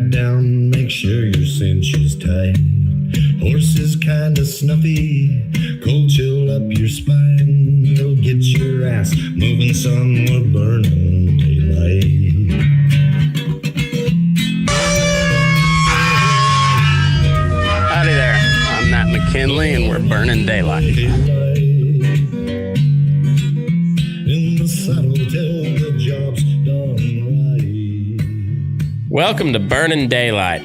right down, make sure your cinch is tight. Horse is kinda snuffy, cold chill up your spine. You'll get your ass moving, son, we're burning daylight. Howdy there, I'm Matt McKinley and we're burning daylight. In the saddle till the job's done right. Welcome to Burning Daylight,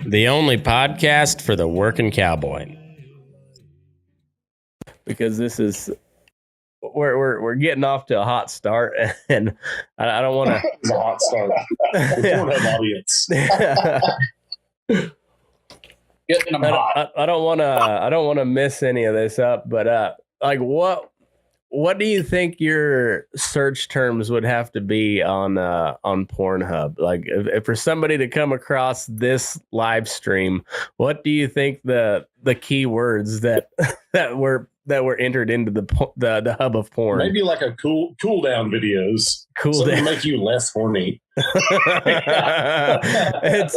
the only podcast for the working cowboy. Because this is we're getting off to a hot start, and I don't want to. It's a hot start. We don't have audience. Getting them hot. I don't want to miss any of this up, but like what do you think your search terms would have to be on Pornhub? Like, if for somebody to come across this live stream, what do you think the keywords that were entered into the hub of porn? Maybe like a cool down videos. Cool down. To make you less horny. It's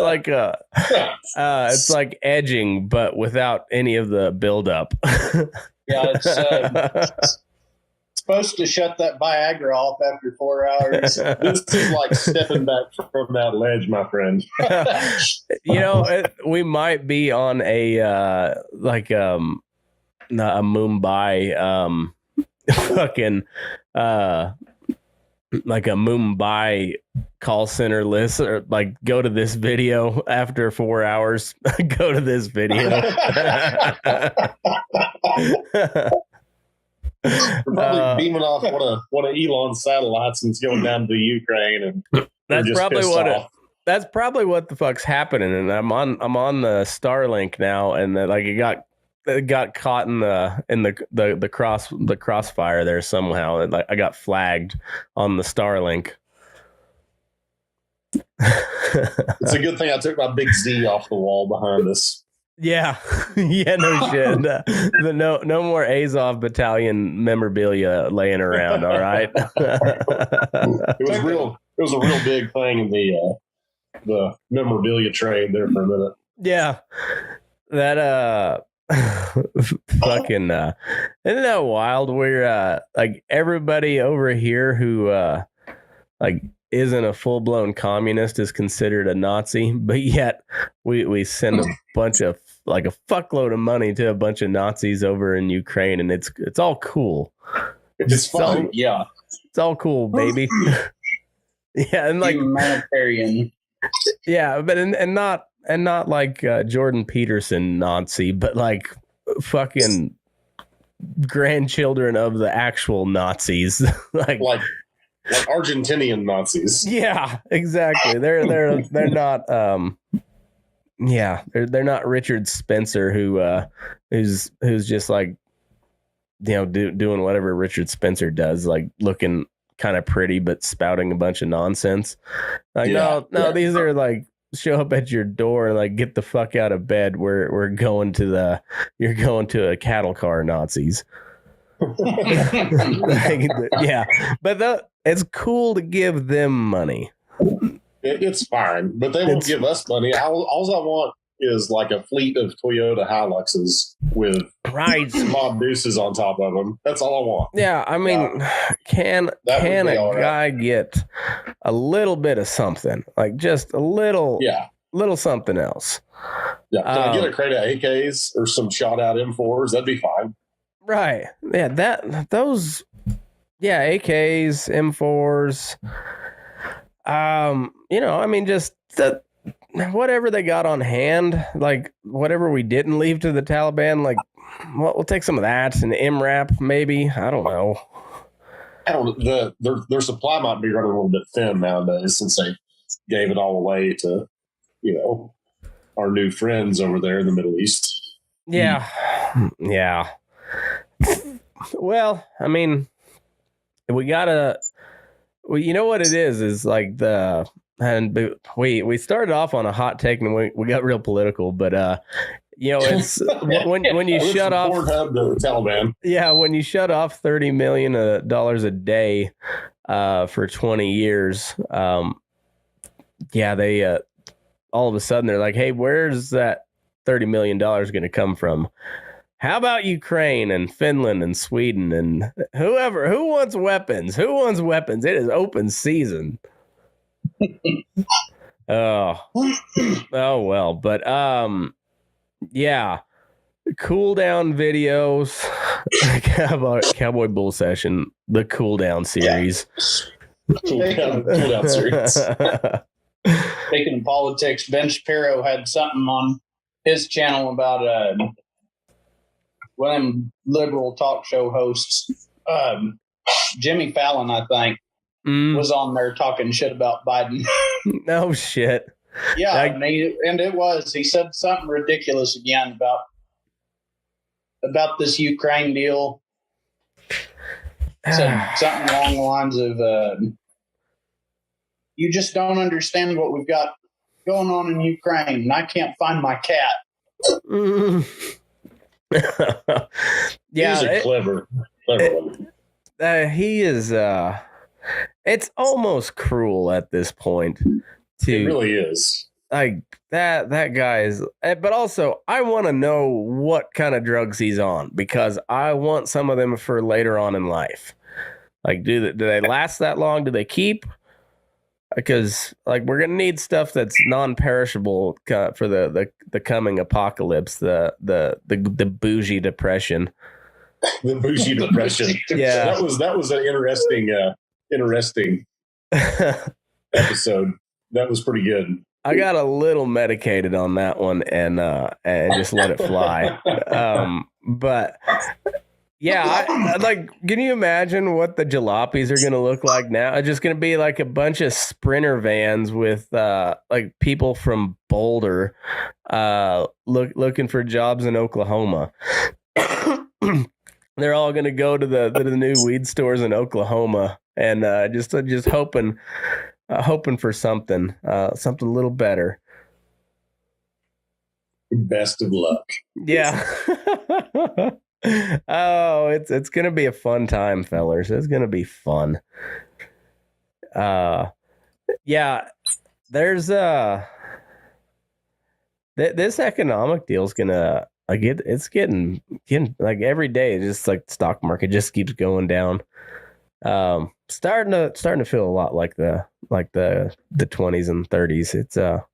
like edging, but without any of the buildup. Yeah, it's supposed to shut that Viagra off after 4 hours. This is like stepping back from that ledge, my friend. We might be on a Mumbai fucking like a Mumbai call center list, or like go to this video after 4 hours. Go to this video. We're probably beaming off one of Elon's satellites and it's going down to the Ukraine, and that's probably what the fuck's happening. And I'm on the Starlink now, and it got caught in the crossfire there somehow. Like, I got flagged on the Starlink. It's a good thing I took my big Z off the wall behind us. Yeah, yeah, no shit. No more Azov Battalion memorabilia laying around. All right. It was a real big thing in the memorabilia trade there for a minute. Yeah, that fucking isn't that wild? Where like everybody over here who like isn't a full-blown communist is considered a Nazi, but yet we send a bunch of, like, a fuckload of money to a bunch of Nazis over in Ukraine, and it's all cool. It's fun. Yeah, it's all cool, baby. Yeah, and like humanitarian. Yeah, but and not like Jordan Peterson Nazi, but like fucking grandchildren of the actual Nazis, like Argentinian Nazis. Yeah, exactly. They're not they're not Richard Spencer who's just like, doing whatever Richard Spencer does, like looking kind of pretty but spouting a bunch of nonsense. Like these are like show up at your door and like get the fuck out of bed. You're going to a cattle car Nazis. Yeah, but it's cool to give them money. It's fine, but they won't give us money. All I want is like a fleet of Toyota Hiluxes with Mob Deuces on top of them. That's all I want. Yeah, I mean, can a guy get a little bit of something, like just a little something else? Yeah, can I get a crate of AKs or some shot out M4s? That'd be fine. Right. Yeah, those AKs, M4s. I mean, just whatever they got on hand, like whatever we didn't leave to the Taliban, like we'll take some of that, and MRAP maybe. I don't know. Their supply might be running a little bit thin nowadays since they gave it all away to, our new friends over there in the Middle East. Yeah. Yeah. Well, I mean, we gotta. Well, you know what it is like we started off on a hot take and we got real political, but it's when you shut off the Taliban. Yeah, when you shut off $30 million a day for 20 years, they all of a sudden they're like, hey, where's that $30 million going to come from? How about Ukraine and Finland and Sweden and who wants weapons? Who wants weapons? It is open season. Oh well, but yeah, cool down videos. Cowboy Bull Session, the cool down series. Cool down series. Speaking of politics, Ben Shapiro had something on his channel about one of them liberal talk show hosts, Jimmy Fallon, I think, was on there talking shit about Biden. No shit. Yeah, he said something ridiculous again about this Ukraine deal. Said something along the lines of, you just don't understand what we've got going on in Ukraine, and I can't find my cat. Yeah, he's a clever one. He is. It's almost cruel at this point. It really is. Like that guy is. But also, I want to know what kind of drugs he's on because I want some of them for later on in life. Like, do they last that long? Do they keep? Because like we're gonna need stuff that's non-perishable for the coming apocalypse, the bougie depression. The bougie depression. Yeah, that was an interesting episode. That was pretty good. I got a little medicated on that one and just let it fly. But yeah, I like. Can you imagine what the jalopies are going to look like now? It's just going to be like a bunch of Sprinter vans with like people from Boulder looking for jobs in Oklahoma. They're all going to go to the new weed stores in Oklahoma and just hoping for something a little better. Best of luck. Yeah. Oh, it's gonna be a fun time, fellers. It's gonna be fun. Yeah, there's this economic deal's gonna like it's getting like every day. It's just like the stock market just keeps going down. Starting to feel a lot like the 20s and 30s. It's gonna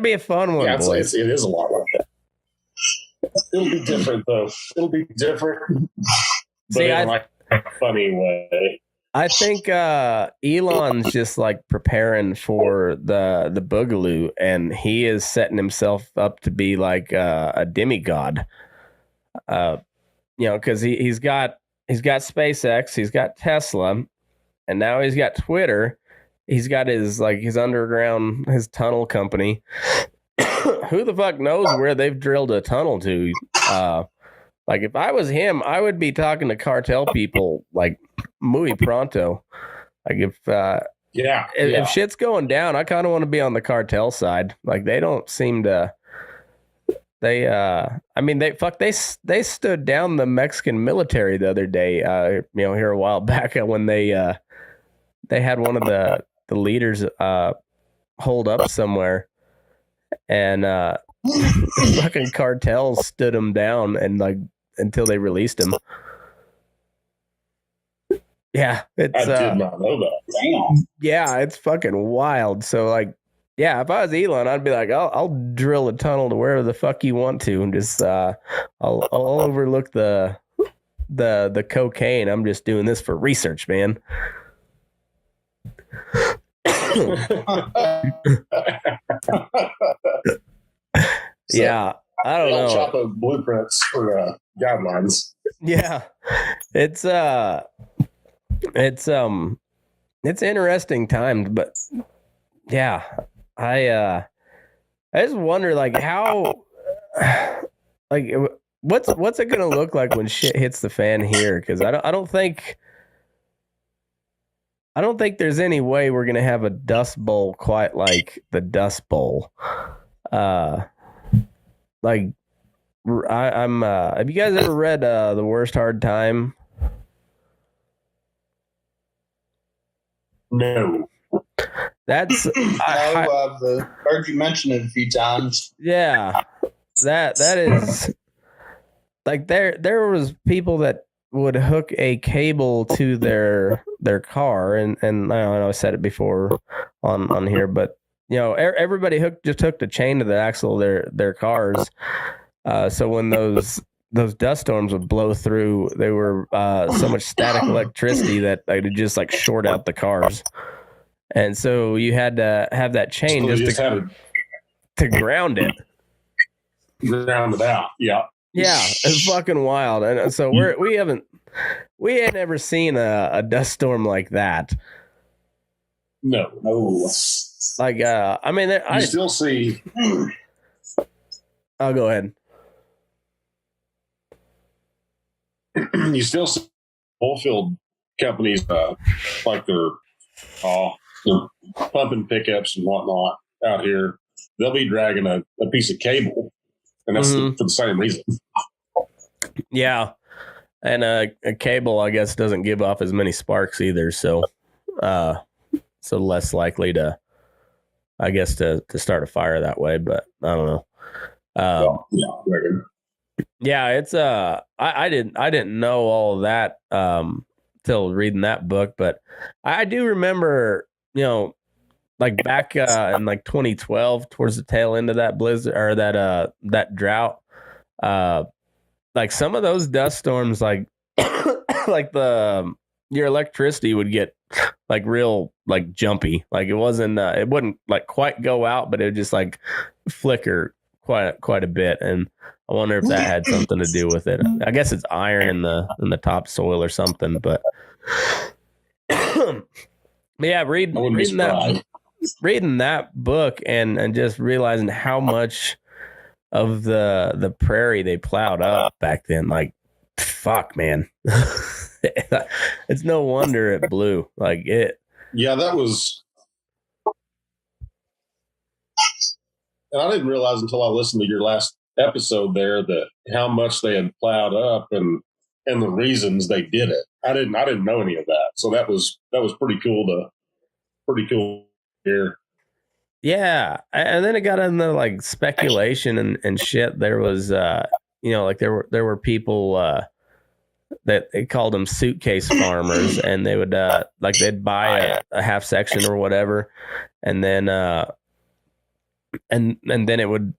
be a fun one. Yeah, boys. it is a lot like that. It'll be different though. It'll be different, but in like a funny way. I think Elon's just like preparing for the boogaloo, and he is setting himself up to be like a demigod. Because he's got SpaceX, he's got Tesla, and now he's got Twitter. He's got his underground, his tunnel company. Who the fuck knows where they've drilled a tunnel to? Like if I was him, I would be talking to cartel people like muy pronto. Like if shit's going down, I kind of want to be on the cartel side. Like they don't seem to. They stood down the Mexican military the other day. Here a while back when they had one of the leaders hold up somewhere. And fucking cartels stood him down and like until they released him. Yeah, I did not know that. Damn. Yeah, it's fucking wild. So like, yeah, if I was Elon, I'd be like, I'll drill a tunnel to wherever the fuck you want to, and just I'll overlook the cocaine. I'm just doing this for research, man. Yeah, I don't know. Chop of blueprints for guidelines. Yeah, it's interesting times, but yeah, I just wonder like how like what's it gonna look like when shit hits the fan here? Because I don't think there's any way we're gonna have a Dust Bowl quite like the Dust Bowl. Like I'm have you guys ever read The Worst Hard Time? No. That's I've heard you mention it a few times. Yeah, that is like there was people that would hook a cable to their car, and I know I said it before on here, but everybody just hooked a chain to the axle of their cars. So when those dust storms would blow through, they were so much static electricity that it would just like short out the cars. And so you had to have that chain to ground it. Ground it out. Yeah. Yeah, it's fucking wild. And so we ain't ever seen a dust storm like that. No. Like I mean, I still see. I'll go ahead. You still see oilfield companies like they're pumping pickups and whatnot out here. They'll be dragging a piece of cable, and that's for the same reason. Yeah, and a cable, I guess, doesn't give off as many sparks either, so less likely to, I guess, to start a fire that way. But I don't know. Yeah, it's I didn't know all of that till reading that book, but I do remember, like back in like 2012, towards the tail end of that blizzard or that drought, like some of those dust storms, like like your electricity would get like real like jumpy, like it wouldn't like quite go out, but it would just like flicker quite a bit, and I wonder if that had something to do with it. I guess it's iron in the topsoil or something, but yeah, reading that book and just realizing how much of the prairie they plowed up back then, like fuck, man. It's no wonder it blew like it. Yeah, that was. And I didn't realize until I listened to your last episode there that how much they had plowed up and the reasons they did it. I didn't know any of that. So that was pretty cool to hear. Yeah. And then it got into like speculation and shit. There was like there were people that they called them suitcase farmers, and they would like they'd buy a half section or whatever, and then and then it would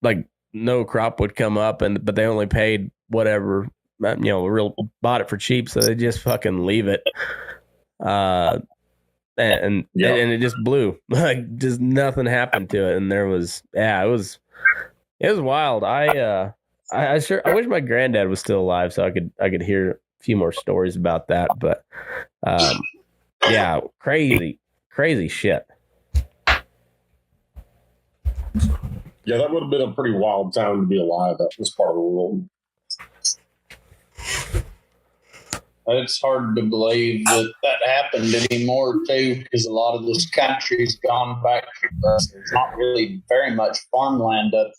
like no crop would come up, but they only paid whatever, bought it for cheap, so they just fucking leave it, and it just blew, like just nothing happened to it, and it was wild. I wish my granddad was still alive so I could hear a few more stories about that, but yeah, crazy shit. Yeah, that would have been a pretty wild time to be alive at this part of the world. It's hard to believe that happened anymore, too, because a lot of this country's gone back. There's not really very much farmland up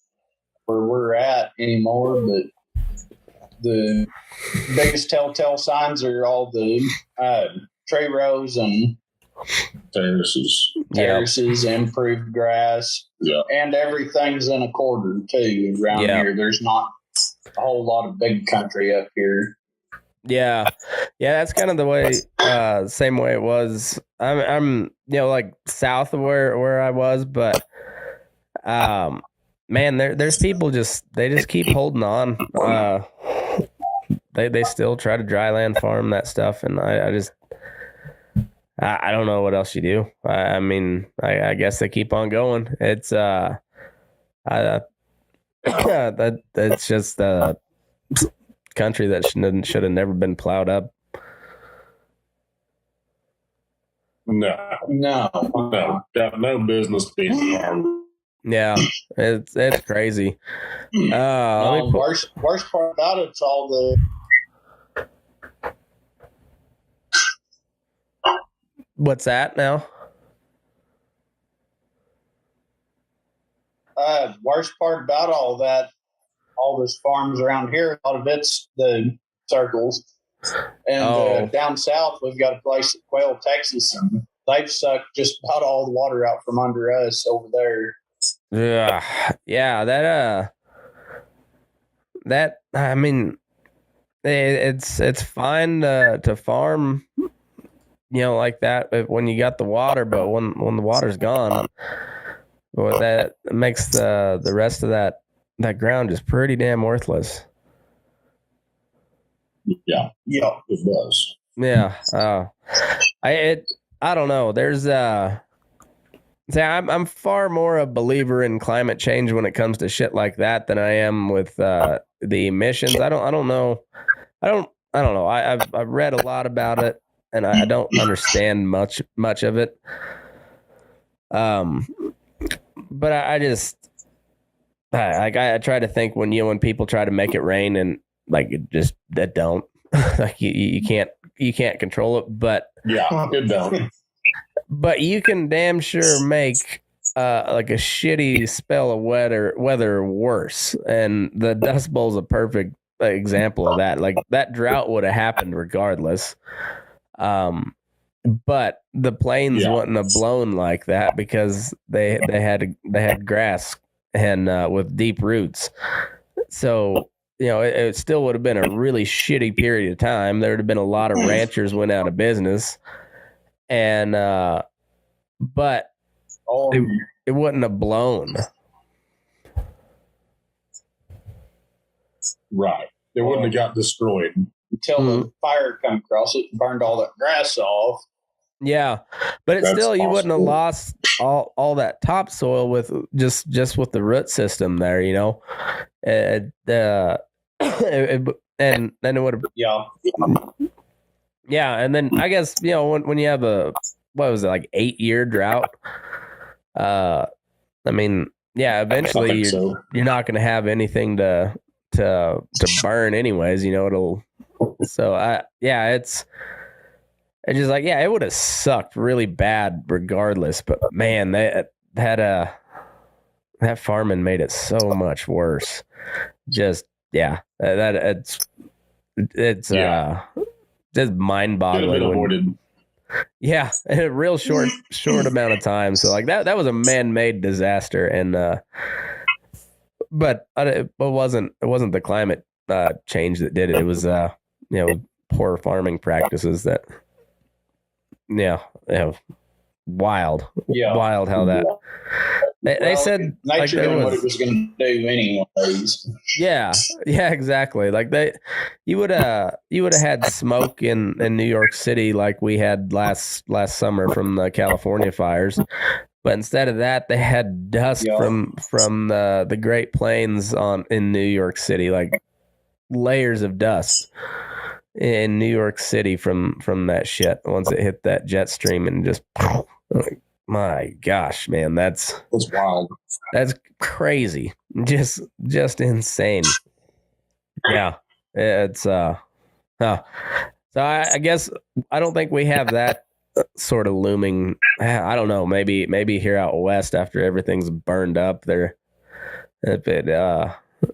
where we're at anymore, but the biggest telltale signs are all the tree rows and terraces, improved grass, and everything's in a quarter too around here. There's not a whole lot of big country up here. Yeah, that's kind of the way, same way it was. I'm like south of where I was, but man, there's people they just keep holding on. They still try to dry land farm that stuff, and I don't know what else you do. I mean, I guess they keep on going. It's that's just a country that should have never been plowed up. No, got no business being farmed. Yeah, it's crazy. Worst part about it's all the. What's that now? Worst part about all those farms around here, a lot of it's the circles. And down south, we've got a place at Quail, Texas, and they've sucked just about all the water out from under us over there. Yeah, that I mean, it's fine to farm, like that when you got the water, but when the water's gone, well, that makes the rest of that ground just pretty damn worthless. Yeah, it does. Yeah, I don't know. There's I'm far more a believer in climate change when it comes to shit like that than I am with the emissions. I don't know. I don't know. I've read a lot about it, and I don't understand much of it. But I just I try to think when people try to make it rain and like it just that don't like you can't control it, but it don't. But you can damn sure make like a shitty spell of weather worse, and the Dust Bowl's a perfect example of that. Like that drought would have happened regardless, but the plains wouldn't have blown like that because they had grass and with deep roots. So it still would have been a really shitty period of time. There would have been a lot of ranchers went out of business. And but it wouldn't have blown. Right. It wouldn't have got destroyed. Until the fire come across it and burned all that grass off. Yeah. But it's still, you wouldn't have lost all that topsoil with just with the root system there, and then it would have. Yeah, and then I guess when you have a what was it like 8-year drought, I mean eventually you're not going to have anything to burn anyways. It'll so it's just like it would have sucked really bad regardless. But man, that farming made it so much worse. Just it's just mind-boggling. In a real short amount of time. So like that was a man-made disaster, and but it wasn't the climate change that did it. It was poor farming practices that wild how that. They said nature like knew what it was going to do anyways. Yeah, exactly. Like you would have had smoke in New York City like we had last summer from the California fires, but instead of that, they had dust from the Great Plains in New York City, like layers of dust in New York City from that shit once it hit that jet stream and just. Like, my gosh, man, that's wild. That's crazy. Just insane. Yeah. It's So I guess I don't think we have that sort of looming. I don't know, maybe here out west after everything's burned up there, if it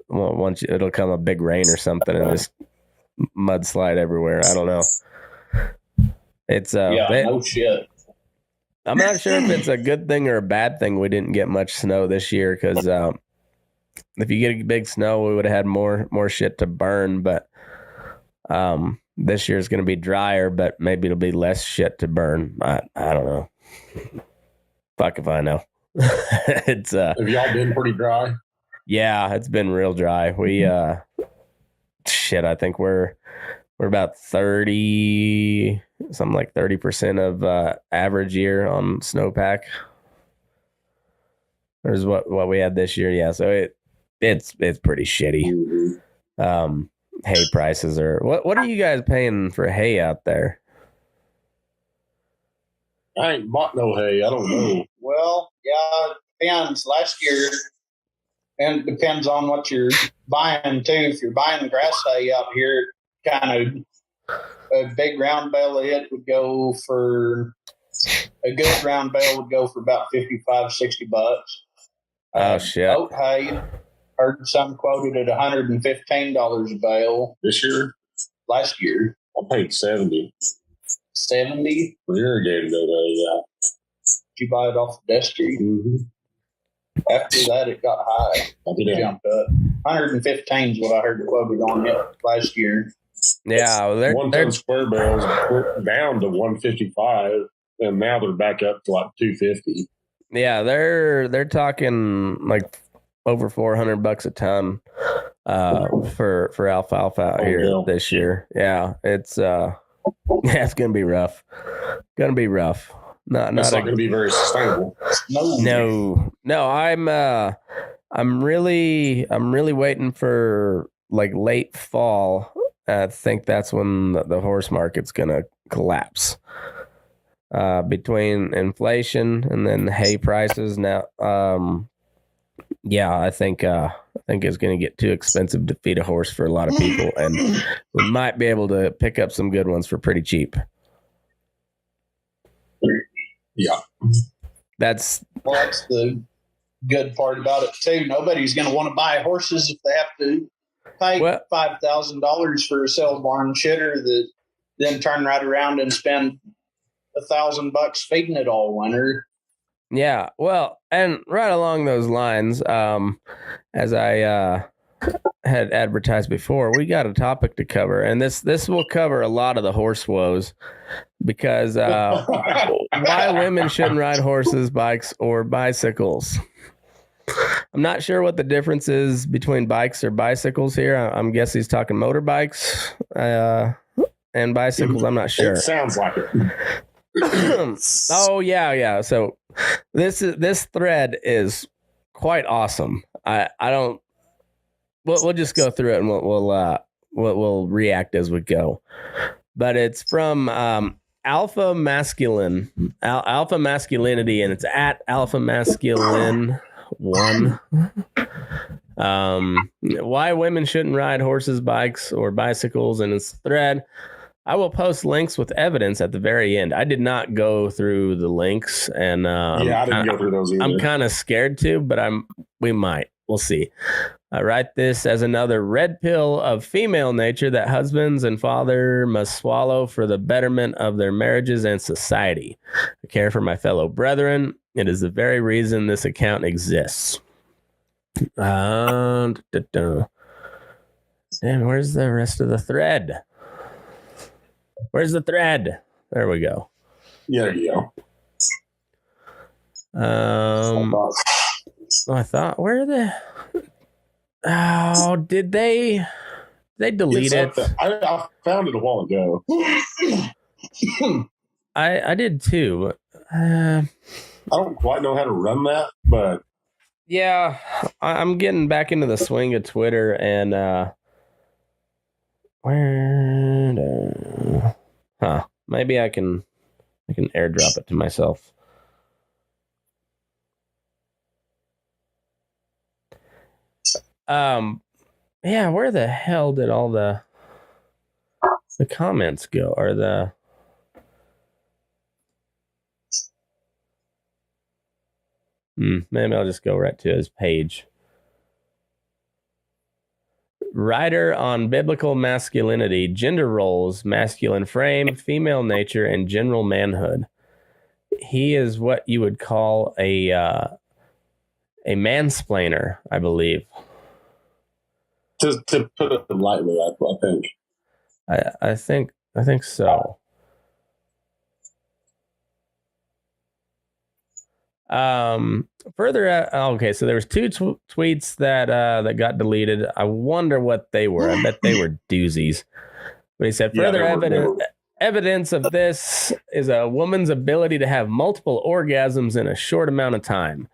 once it'll come a big rain or something and just mudslide everywhere. I don't know. It's no shit. I'm not sure if it's a good thing or a bad thing we didn't get much snow this year, because if you get a big snow, we would have had more shit to burn. But this year is going to be drier, but maybe it'll be less shit to burn. I don't know. Fuck if I know. It's have y'all been pretty dry? Yeah, it's been real dry. We I think we're about 30, something like 30% of average year on snowpack. There's what we had this year. Yeah, so it's pretty shitty. Hay prices are what are you guys paying for hay out there? I ain't bought no hay. I don't know. Well, yeah, it depends. Last year, and it depends on what you're buying too. If you're buying grass hay out here, kind of a big round bale of it would go for a good round bale would go for about $55, $60. Oh shit! Oat hay, heard some quoted at $115 a bale this year. Last year, I paid $70. $70 for irrigated oat hay. You buy it off the vestry. Mm-hmm. After that, it got high. It jumped up. 115 is what I heard quoted on it last year. Yeah, well, one-ton square barrels went down to 155, and now they're back up to like 250. Yeah, they're talking like over $400 a ton for alfalfa out here this year. Yeah, it's it's gonna be rough. Gonna be rough. It's not going to be very sustainable. No. I'm really waiting for like late fall. I think that's when the horse market's gonna collapse. Between inflation and then hay prices now. Yeah, I think it's gonna get too expensive to feed a horse for a lot of people, and we might be able to pick up some good ones for pretty cheap. Yeah. That's the good part about it too. Nobody's going to want to buy horses if they have to pay $5,000 for a sale barn shitter that then turn right around and spend $1,000 feeding it all winter. Yeah, well, and right along those lines, as I had advertised before, we got a topic to cover, and this will cover a lot of the horse woes, because why women shouldn't ride horses, bikes, or bicycles. I'm not sure what the difference is between bikes or bicycles here. I'm guessing he's talking motorbikes and bicycles. I'm not sure. It sounds like it. Oh yeah. So this thread is quite awesome. I don't. We'll just go through it and we'll react as we go. But it's from Alpha Masculinity, and it's at Alpha Masculine 1. Why women shouldn't ride horses, bikes, or bicycles, and it's thread. I will post links with evidence at the very end. I did not go through the links, and I didn't go through those either. I'm kind of scared to, but we might. We'll see. I write this as another red pill of female nature that husbands and father must swallow for the betterment of their marriages and society. I care for my fellow brethren. It is the very reason this account exists. And where's the rest of the thread? Where's the thread? There we go. Yeah, there you go. I thought, where are the... Oh, did they delete it? I found it a while ago. I did too. I don't quite know how to run that, but yeah, I'm getting back into the swing of Twitter, and maybe I can airdrop it to myself. Yeah, where the hell did all the comments go? Or maybe I'll just go right to his page. Writer on biblical masculinity, gender roles, masculine frame, female nature, and general manhood. He is what you would call a mansplainer, I believe. To put it lightly, I think. I think so. Further, okay, so there was two tweets that got deleted. I wonder what they were. I bet they were doozies. But he said further evidence of this is a woman's ability to have multiple orgasms in a short amount of time.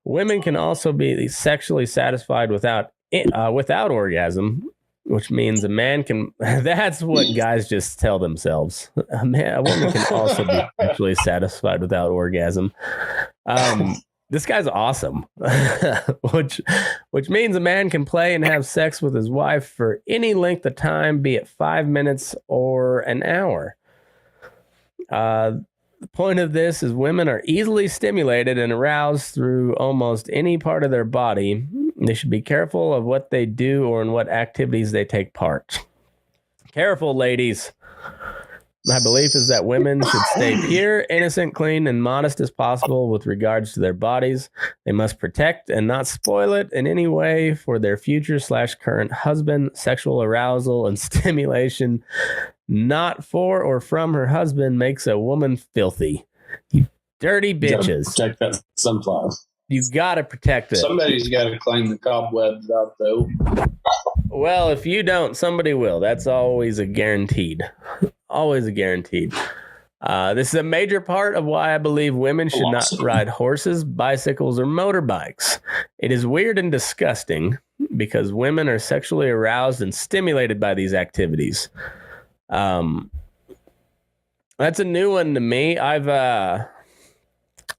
Women can also be sexually satisfied without orgasm, which means a man can. That's what guys just tell themselves. A woman can also be sexually satisfied without orgasm. This guy's awesome, which means a man can play and have sex with his wife for any length of time, be it 5 minutes or an hour. The point of this is women are easily stimulated and aroused through almost any part of their body. They should be careful of what they do or in what activities they take part. Careful, ladies. My belief is that women should stay pure, innocent, clean, and modest as possible with regards to their bodies. They must protect and not spoil it in any way for their future/current husband. Sexual arousal and stimulation not for or from her husband makes a woman filthy. You dirty bitches. Protect that sunflower. You gotta protect it. Somebody's got to clean the cobwebs out, though. Well, if you don't, somebody will. That's always a guaranteed. Always a guaranteed. This is a major part of why I believe women should not ride horses, bicycles, or motorbikes. It is weird and disgusting because women are sexually aroused and stimulated by these activities. That's a new one to me. I've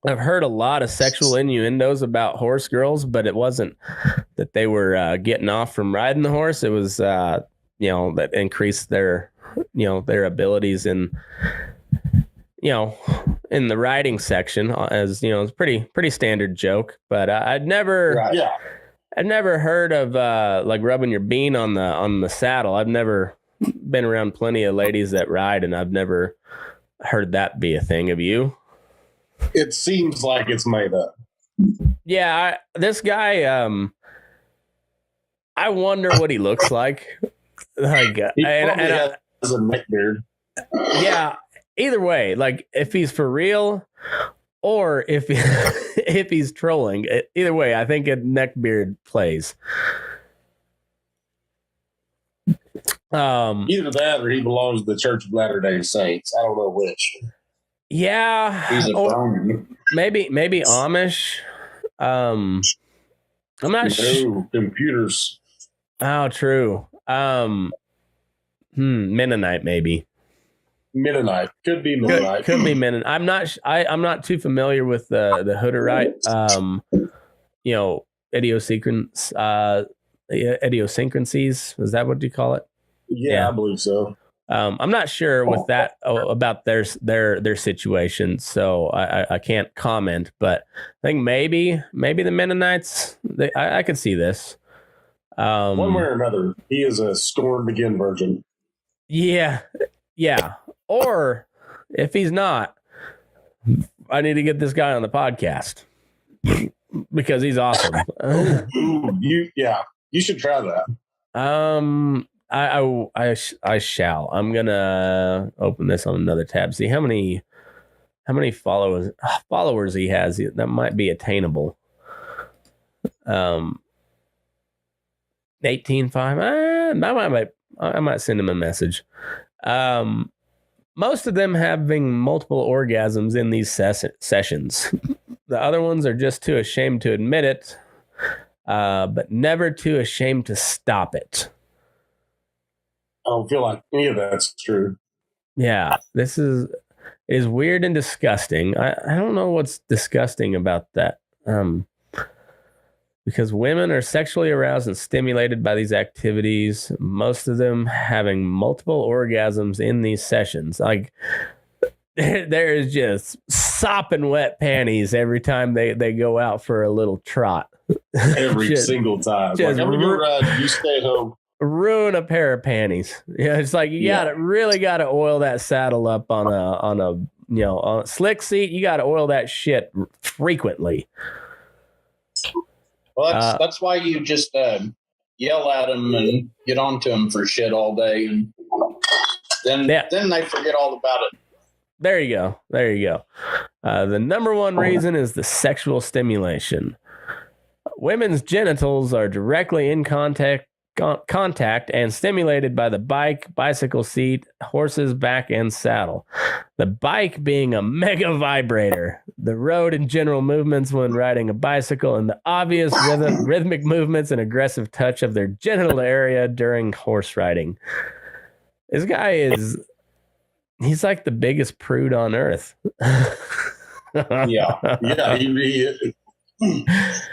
heard a lot of sexual innuendos about horse girls, but it wasn't that they were getting off from riding the horse. It was, that increased their abilities in the riding section, as it's pretty standard joke. But I'd never heard of like rubbing your bean on the saddle. I've never been around plenty of ladies that ride, and I've never heard that be a thing. Have you? It seems like it's made up. Yeah, this guy. I wonder what he looks like. Like, He probably has a neck beard. Yeah. Either way, like if he's for real or if if he's trolling, either way, I think a neckbeard plays. Either that or he belongs to the Church of Latter-day Saints. I don't know which. Yeah, He's a Burnin. maybe Amish. I'm not sure. Computers. Oh, true. Mennonite maybe. Mennonite could be Mennonite. Could be Mennonite. I'm not. I'm not too familiar with the Hutterite. Idiosyncrasies. Is that what you call it? Yeah, I believe so. I'm not sure with that about their situation, so I can't comment. But I think maybe the Mennonites. I could see this. One way or another, he is a scorned again virgin. Yeah. Or if he's not, I need to get this guy on the podcast because he's awesome. You should try that. I shall. I'm gonna open this on another tab. See how many followers he has. That might be attainable. 18.5. I might send him a message. Most of them having multiple orgasms in these sessions. The other ones are just too ashamed to admit it, but never too ashamed to stop it. I don't feel like any of that's true. Yeah, this is weird and disgusting. I don't know what's disgusting about that. Because women are sexually aroused and stimulated by these activities, most of them having multiple orgasms in these sessions. Like, there is just sopping wet panties every time they go out for a little trot. Every single time. Like, I'm going to go ride, you stay home. Ruin a pair of panties. Yeah, it's like you really gotta oil that saddle up on a slick seat. You gotta oil that shit frequently. Well, that's why you just yell at them and get onto them for shit all day, and then they forget all about it. There you go. The number one reason is the sexual stimulation. Women's genitals are directly in contact and stimulated by the bicycle seat, horse's back, and saddle. The bike being a mega vibrator, the road and general movements when riding a bicycle, and the obvious rhythmic movements and aggressive touch of their genital area during horse riding. This guy he's like the biggest prude on earth. Yeah. I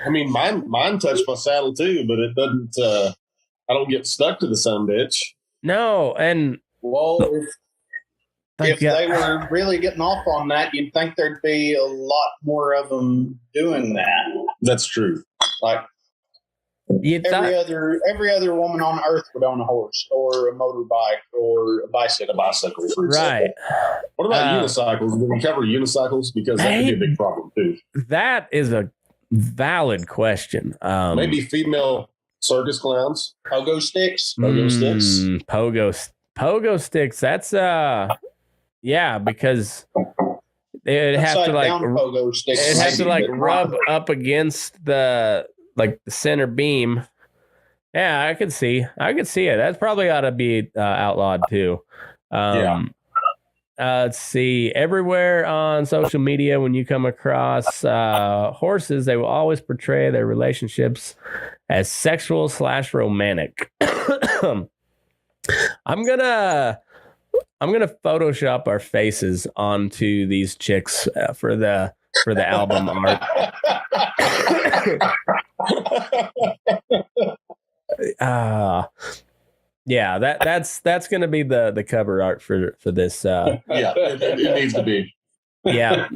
mean, mine touched my saddle too, but it doesn't. I don't get stuck to the sumbitch. No, and if they were really getting off on that, you'd think there'd be a lot more of them doing that. That's true. Like, You Every thought, every other woman on earth would own a horse or a motorbike or a bicycle. A bicycle, for example. right. What about unicycles? Did we cover unicycles? Because that could be a big problem too. That is a valid question. Maybe female circus clowns. Pogo sticks. Pogo sticks. That's yeah, because it'd have to Upside like down pogo sticks. it'd have to like Maybe. rub up against the center beam. Yeah, I could see it. That's probably ought to be outlawed too. Let's see. Everywhere on social media, when you come across horses, they will always portray their relationships as sexual / romantic. I'm gonna Photoshop our faces onto these chicks for the album art. Yeah, that's gonna be the cover art for this. Yeah, it needs to be. Yeah.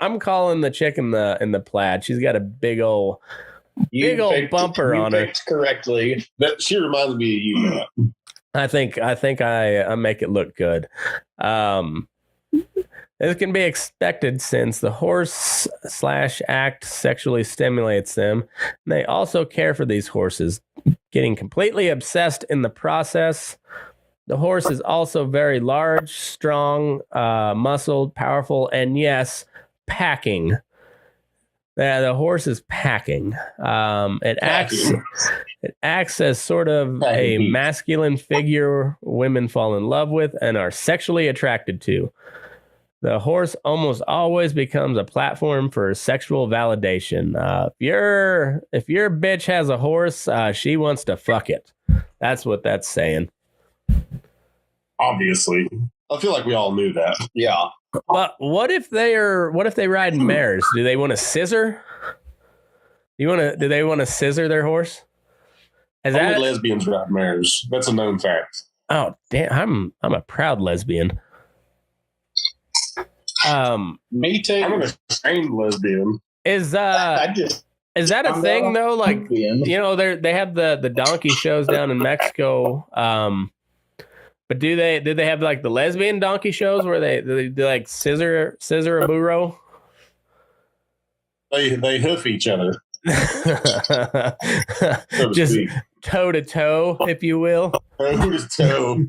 I'm calling the chick in the plaid. She's got a big old bumper on her. Correctly. That she reminds me of you. Matt. I think I make it look good. This can be expected since the horse / act sexually stimulates them. They also care for these horses, getting completely obsessed in the process. The horse is also very large, strong, muscled, powerful, and yes, packing. The horse is packing. It acts as sort of a masculine figure women fall in love with and are sexually attracted to. The horse almost always becomes a platform for sexual validation. If your bitch has a horse, she wants to fuck it. That's what that's saying. Obviously, I feel like we all knew that. Yeah. But what if they ride mares? Do they want to scissor? Do they want to scissor their horse? Only lesbians ride mares. That's a known fact. Oh damn! I'm a proud lesbian. Me too. I'm an ashamed lesbian. Is that a thing though? Like, you know, they have the donkey shows down in Mexico. But do they have like the lesbian donkey shows where they like scissor a burro? They hoof each other. Just toe to toe, if you will. Toe to toe.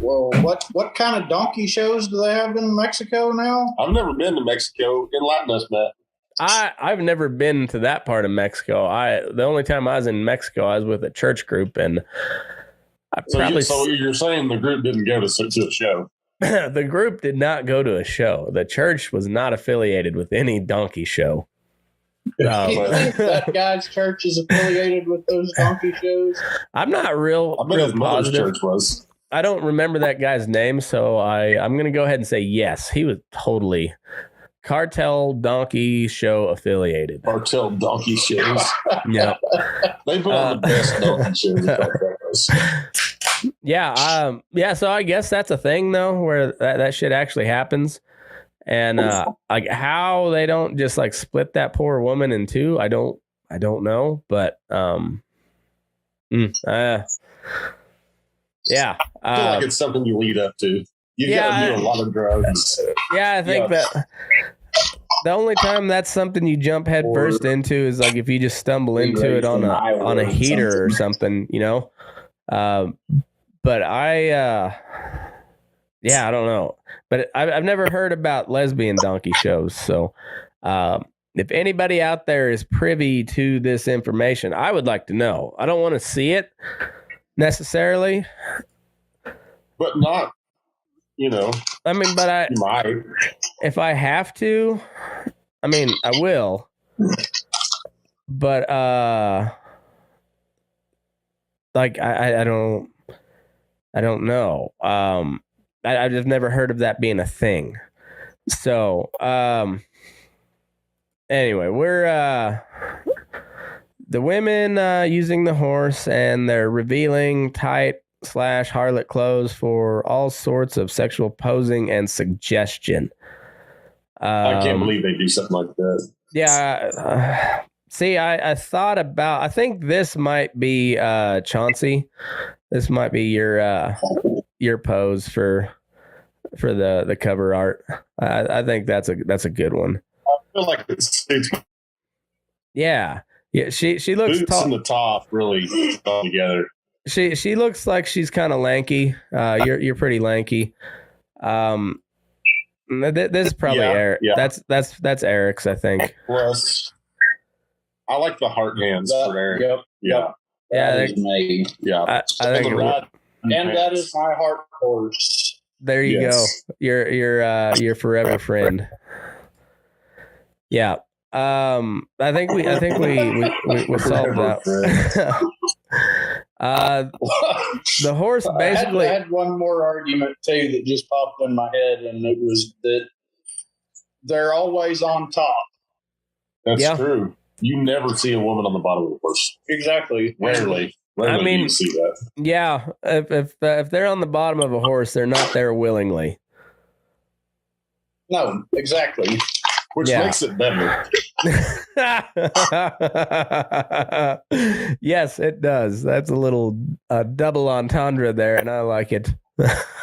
Well, what kind of donkey shows do they have in Mexico now? I've never been to Mexico. Enlighten us, Matt. I've never been to that part of Mexico. The only time I was in Mexico, I was with a church group, and so you're saying the group didn't go to a show? The group did not go to a show. The church was not affiliated with any donkey show. That guy's church is affiliated with those donkey shows. I'm not real positive. Church was. I don't remember that guy's name, so I'm going to go ahead and say yes. He was totally Cartel Donkey Show affiliated. Cartel Donkey Shows. Yeah. They put on the best donkey shows. Yeah. So I guess that's a thing though, where that shit actually happens. And like how they don't just like split that poor woman in two, I don't know, but yeah. I feel like it's something you lead up to. You got to do a lot of drugs. Yeah, I think that the only time that's something you jump head first into is like if you just stumble into it on a heater or something, you know. But I don't know. But I've never heard about lesbian donkey shows. So if anybody out there is privy to this information, I would like to know. I don't want to see it necessarily. But not, you know. I mean, but I might. If I have to, I mean, I will. But like I don't know. I've just never heard of that being a thing. So anyway, we're the women using the horse, and they're revealing tight / harlot clothes for all sorts of sexual posing and suggestion. I can't believe they do something like that. Yeah, See, I thought about. I think this might be Chauncey. This might be your pose for the cover art. I think that's a good one. I feel like it's Yeah. She looks boots tall. in the top really all together. She looks like she's kind of lanky. You're pretty lanky. This is probably Eric. Yeah. That's Eric's, I think. Plus, I like the heart hands for Eric. Yep. Yeah. Yeah, That is me. Yeah. I think And the it red And that pants. is my heart horse. there you Yes. go. Your forever friend. Yeah. I think we solved that. The horse basically. I had one more argument too that just popped in my head, and it was that they're always on top. That's Yeah. true. You never see a woman on the bottom of a horse. Exactly. Rarely. I mean- do you see that. Yeah, if they're on the bottom of a horse, they're not there willingly. No, exactly. Which Yeah. makes it better. Yes, it does. That's a little double entendre there, and I like it.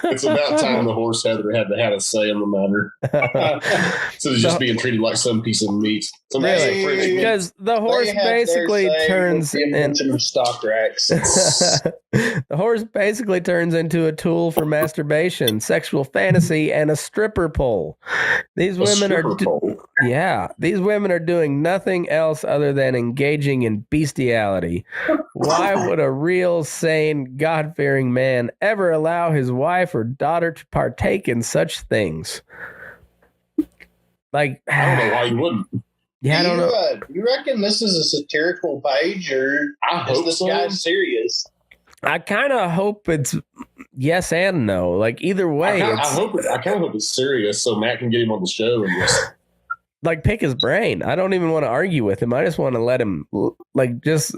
It's about time the horse had a say in the matter. Instead of just being treated like some piece of meat. Some piece of Really? French meat. Because the horse They had their basically say turns with the in. invention of stock racks. The horse basically turns into a tool for masturbation, sexual fantasy, and a stripper pole. These A women are, stripper pole. these women are doing nothing else other than engaging in bestiality. Why would a real, sane, God-fearing man ever allow his wife or daughter to partake in such things? Like, I don't know why you wouldn't. yeah, I don't know. You reckon this is a satirical page, or I is hope this so. guy serious? I kind of hope it's yes and no. Like either way, I it's kind of hope it's serious so Matt can get him on the show and just like pick his brain. I don't even want to argue with him. I just want to let him like just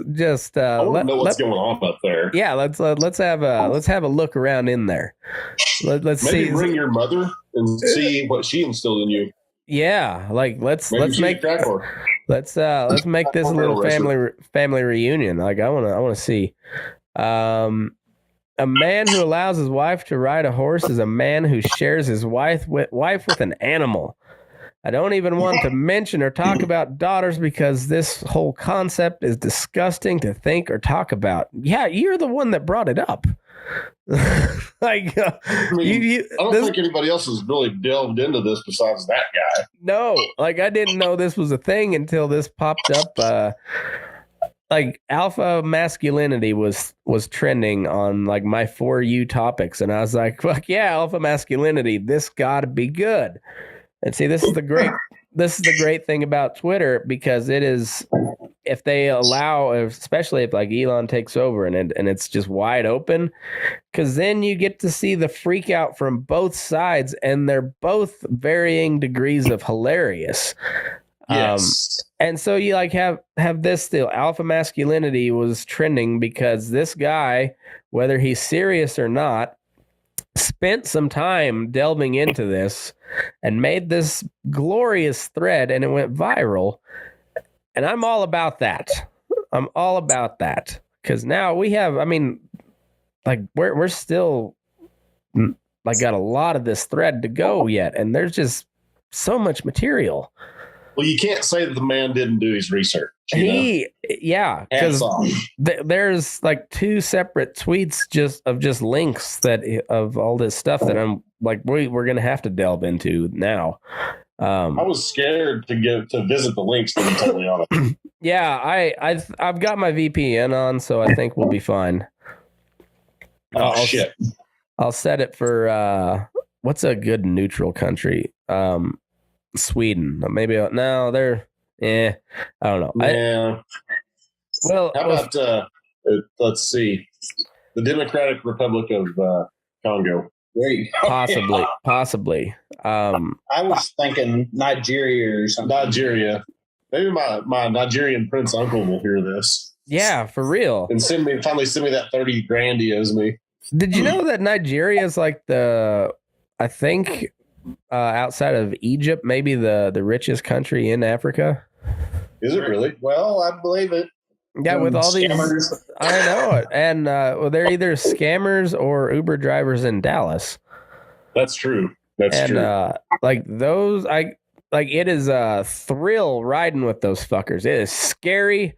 I want to know what's going on up there. yeah. Let's have a look around in there. Let's Maybe see. bring your mother and see what she instilled in you. Yeah, like let's Maybe she's make a crack whore. let's make this a little family reunion. Like I want to see. A man who allows his wife to ride a horse is a man who shares his wife with an animal. I don't even want to mention or talk about daughters because this whole concept is disgusting to think or talk about. Yeah, you're the one that brought it up. Like, I mean, I don't think anybody else has really delved into this besides that guy. no, like I didn't know this was a thing until this popped up. Like alpha masculinity was trending on like my For You topics, and I was like, fuck yeah, alpha masculinity, this gotta be good. And see, this is the great thing about Twitter, because it is, if they allow, especially if like Elon takes over and it's just wide open, because then you get to see the freak out from both sides, and they're both varying degrees of hilarious. Yes. And so you like have this still. Alpha masculinity was trending because this guy, whether he's serious or not, spent some time delving into this and made this glorious thread, and it went viral. And I'm all about that. I'm all about that, because now we have, I mean, like we're still like got a lot of this thread to go yet, and there's just so much material. Well, you can't say that the man didn't do his research. Yeah, because there's like two separate tweets just links of all this stuff that I'm like we're gonna have to delve into now. I was scared to visit the links, to be totally honest. Yeah, I've got my VPN on, so I think we'll be fine. Shit! I'll set it for what's a good neutral country? Sweden, maybe. No, they're I don't know. Yeah. Well, how about let's see, the Democratic Republic of Congo. Great. possibly. I was thinking Nigeria or something. Nigeria. Maybe my Nigerian prince uncle will hear this. Yeah, for real. And finally send me that 30 grand he owes me. Did you know that Nigeria is like I think outside of Egypt, maybe the richest country in Africa? Is it really? Well, I believe it. Yeah, with all Scammers. these, I know it. And well, they're either scammers or Uber drivers in Dallas. That's true. That's true. Like those, it is a thrill riding with those fuckers. It is scary,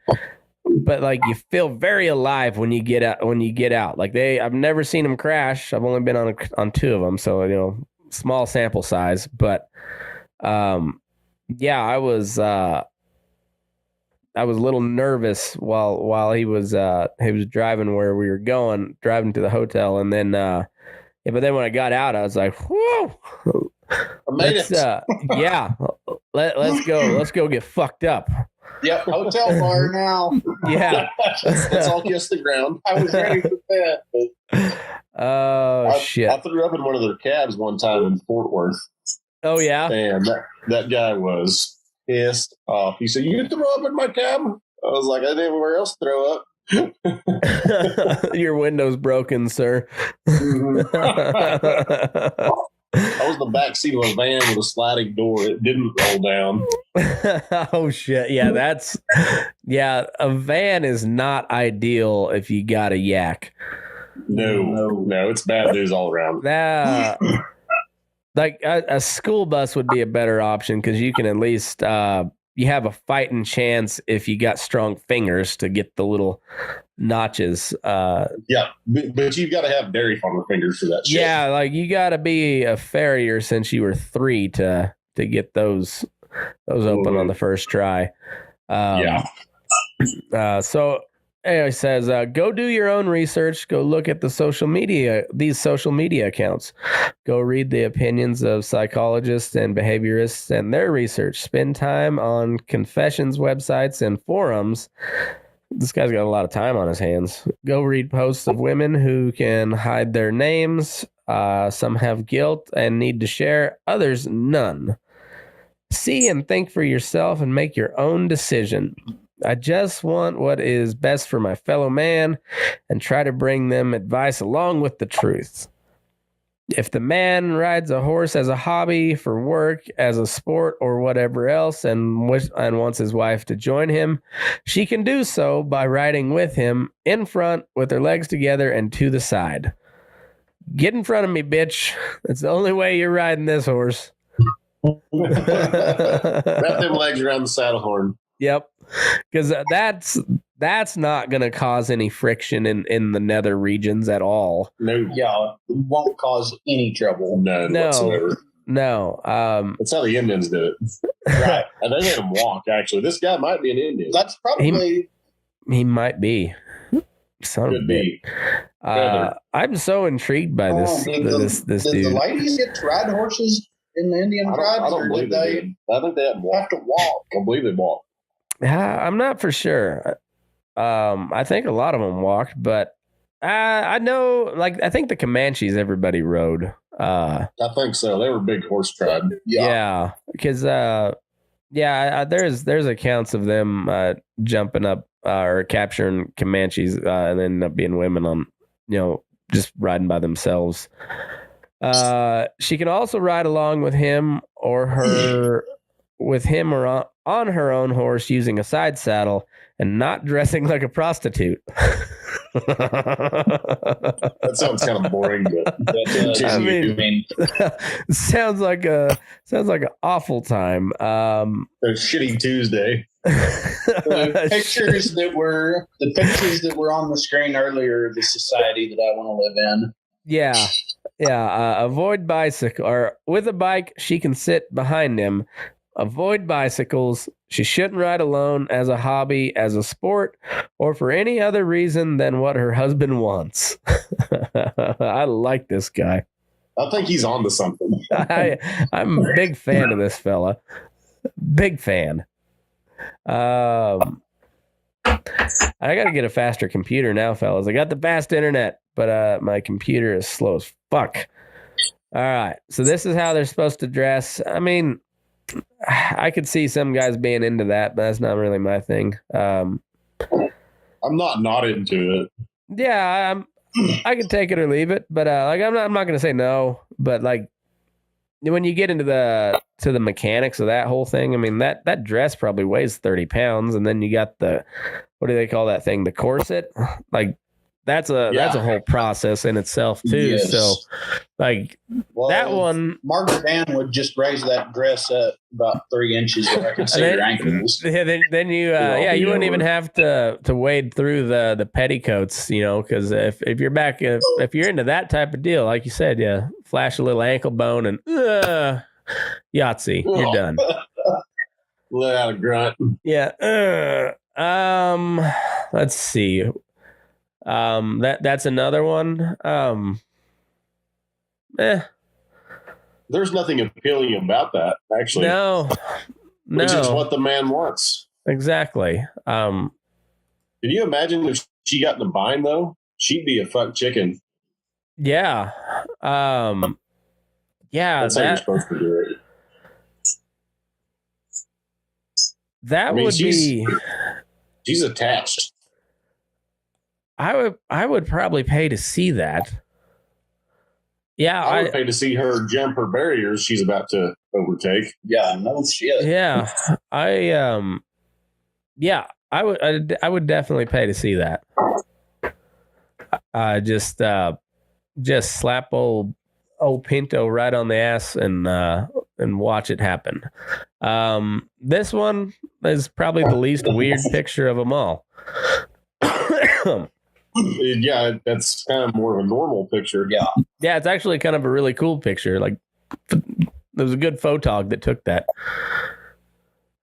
but like you feel very alive when you get out. Like I've never seen them crash. I've only been on 2 of them, so small sample size. But yeah, I was a little nervous while he was driving where we were driving to the hotel, and then but then when I got out, I was like, whoa. I made it. Yeah, let's go get fucked up. Yep, hotel bar now. Yeah, it's all kissed the ground. I was ready for that. Oh shit! I threw up in one of their cabs one time in Fort Worth. Oh yeah, and that guy was pissed off. He said, "You throw up in my cab?" I was like, "I didn't have anywhere else to throw up." Your window's broken, sir. I was in the back seat of a van with a sliding door. It didn't roll down. Oh shit! Yeah, a van is not ideal if you got a yak. No, it's bad news all around. Like a school bus would be a better option because you can at least you have a fighting chance if you got strong fingers to get the little notches. Yeah, but you've got to have dairy farmer fingers for that shit. Yeah, like you got to be a farrier since you were 3 to get those open on the first try. Yeah. So anyway, it says go do your own research. Go look at these social media accounts. Go read the opinions of psychologists and behaviorists and their research. Spend time on confessions websites and forums. This guy's got a lot of time on his hands. Go read posts of women who can hide their names. Some have guilt and need to share. Others, none. See and think for yourself and make your own decision. I just want what is best for my fellow man and try to bring them advice along with the truth. If the man rides a horse as a hobby, for work, as a sport, or whatever else, and wants his wife to join him, she can do so by riding with him in front with her legs together and to the side. Get in front of me, bitch. That's the only way you're riding this horse. Wrap them legs around the saddle horn. Yep. Because that's not going to cause any friction in the nether regions at all. No. Yeah, it won't cause any trouble. None whatsoever. No. That's how the Indians do it. Right. And they made him walk, actually. This guy might be an Indian. That's probably... He might be. Son of a bitch. I'm so intrigued by this did dude. the ladies get to ride horses in the Indian tribes? I don't believe they did. I think they had have to walk. I believe they walked. I'm not for sure. I think a lot of them walked, but I know, like, I think the Comanches everybody rode. I think so. They were a big horse tribe. Yeah, because there's accounts of them jumping up or capturing Comanches and then end up being women on, just riding by themselves. She can also ride along with him or her, on her own horse using a side saddle and not dressing like a prostitute. That sounds kind of boring, but I mean, sounds like an awful time. A shitty Tuesday. The pictures that were on the screen earlier, the society that I want to live in. Yeah. Avoid bicycle, or with a bike, she can sit behind him. Avoid bicycles. She shouldn't ride alone as a hobby, as a sport, or for any other reason than what her husband wants. I like this guy. I think he's on to something. I'm a big fan of this fella. Big fan. I got to get a faster computer now, fellas. I got the fast internet, but my computer is slow as fuck. All right. So this is how they're supposed to dress. I mean, I could see some guys being into that, but that's not really my thing. I'm not into it. Yeah, I could take it or leave it, but I'm not going to say no. But like, when you get into the mechanics of that whole thing, I mean that dress probably weighs 30 pounds, and then you got the, what do they call that thing? The corset. Like that's a whole process in itself too. Yes. So like that one, Margaret Ann would just raise that dress up about 3 inches where I could see her ankles. Yeah, then you you wouldn't even have to wade through the petticoats, because if you're back, if you're into that type of deal, like you said, yeah, flash a little ankle bone and Yahtzee, you're done. Let out a grunt. Yeah. Let's see. That's another one. There's nothing appealing about that, actually. No. Which is what the man wants. Exactly. Can you imagine if she got in a bind, though? She'd be a fuck chicken. Yeah. Yeah. That's how you're supposed to do it. That would be. She's attached. I would probably pay to see that. Yeah, I would pay to see her jump her barriers she's about to overtake. Yeah, no shit. Yeah, I would definitely pay to see that. Just slap old Pinto right on the ass and watch it happen. This one is probably the least weird picture of them all. Yeah, that's kind of more of a normal picture. Yeah, it's actually kind of a really cool picture. Like, there was a good photog that took that.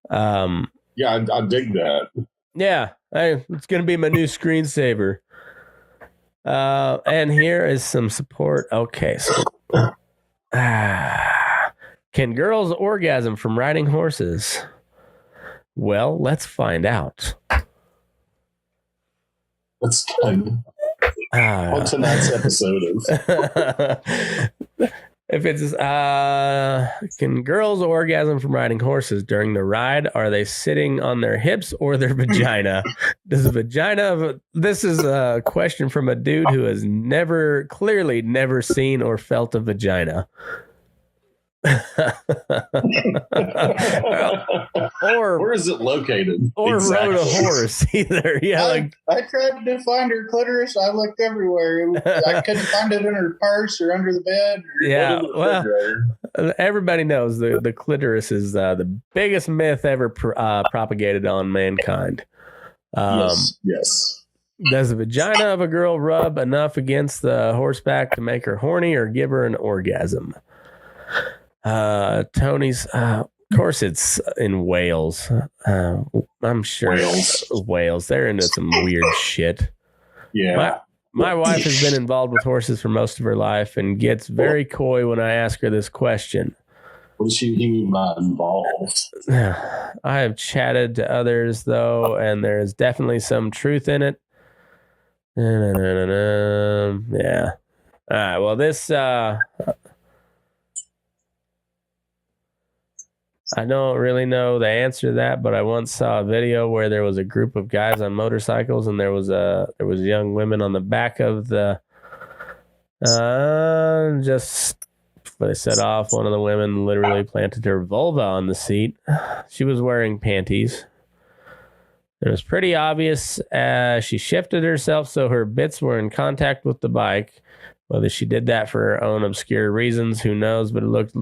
Yeah, I dig that. Yeah, it's going to be my new screensaver. And here is some support. Okay, so can girls orgasm from riding horses? Well, let's find out. That's fun. On tonight's episode of. If it's can girls orgasm from riding horses during the ride? Are they sitting on their hips or their vagina? Does a vagina? This is a question from a dude who has clearly never seen or felt a vagina. Or where is it located? Or exactly. rode a horse either. Yeah, I tried to find her clitoris. I looked everywhere. I couldn't find it in her purse or under the bed. Yeah, well, everybody knows the clitoris is the biggest myth ever propagated on mankind. Yes. Does the vagina of a girl rub enough against the horseback to make her horny or give her an orgasm? Tony's, of course, it's in Wales. I'm sure Wales. They're into some weird shit. Yeah. My wife has been involved with horses for most of her life and gets very coy when I ask her this question. What does she mean by involved? I have chatted to others, though, and there is definitely some truth in it. Yeah. All right. Well, this. I don't really know the answer to that, but I once saw a video where there was a group of guys on motorcycles, and there was young women on the back of the. Just before they set off, one of the women literally planted her vulva on the seat. She was wearing panties. It was pretty obvious. She shifted herself so her bits were in contact with the bike. Whether she did that for her own obscure reasons, who knows? But it looked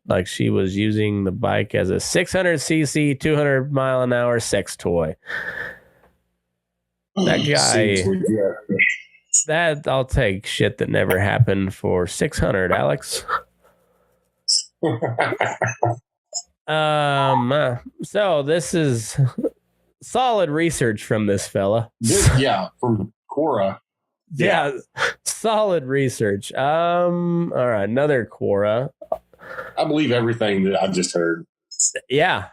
like she was using the bike as a 600cc, 200-mile-an-hour sex toy. That guy, I'll take shit that never happened for 600, Alex. So this is solid research from this fella. From Quora. Yeah, solid research. All right, another Quora. I believe everything that I've just heard. Yeah.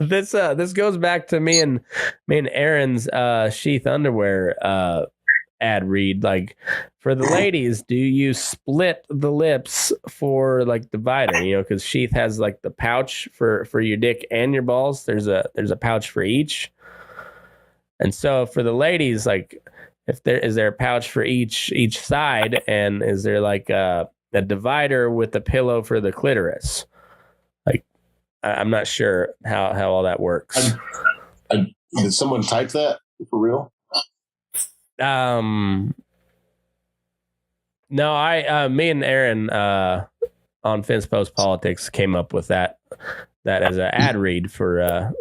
This goes back to me and Aaron's sheath underwear ad read. Like, for the ladies, do you split the lips for like the divider? Because sheath has like the pouch for your dick and your balls. There's a pouch for each. And so for the ladies, like, is there a pouch for each side, and is there like a divider with a pillow for the clitoris. Like, I'm not sure how all that works. Did someone type that for real? No, me and Aaron on Fence Post Politics came up with that as an ad read for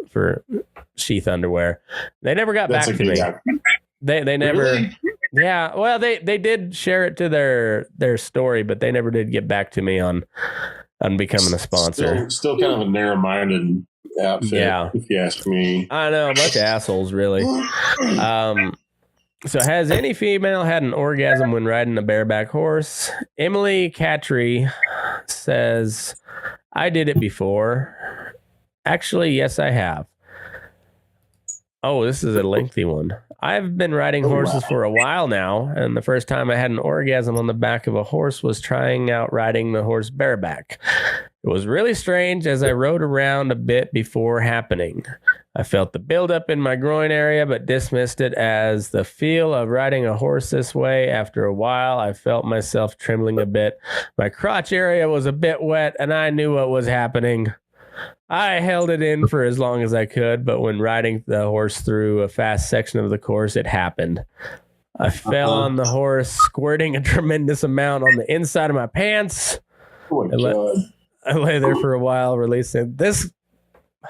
sheath underwear. They never got back to me. They never. Really? Yeah, well, they did share it to their story, but they never did get back to me on becoming a sponsor. Still kind of a narrow-minded outfit, if you ask me. I know, a bunch of assholes, really. So has any female had an orgasm when riding a bareback horse? Emily Catry says, I did it before. Actually, yes, I have. Oh, this is a lengthy one. I've been riding horses for a while now, and the first time I had an orgasm on the back of a horse was trying out riding the horse bareback. It was really strange as I rode around a bit before happening. I felt the buildup in my groin area, but dismissed it as the feel of riding a horse this way. After a while, I felt myself trembling a bit. My crotch area was a bit wet, and I knew what was happening. I held it in for as long as I could, but when riding the horse through a fast section of the course, it happened. I fell on the horse, squirting a tremendous amount on the inside of my pants. Oh my God. I lay there for a while, releasing this.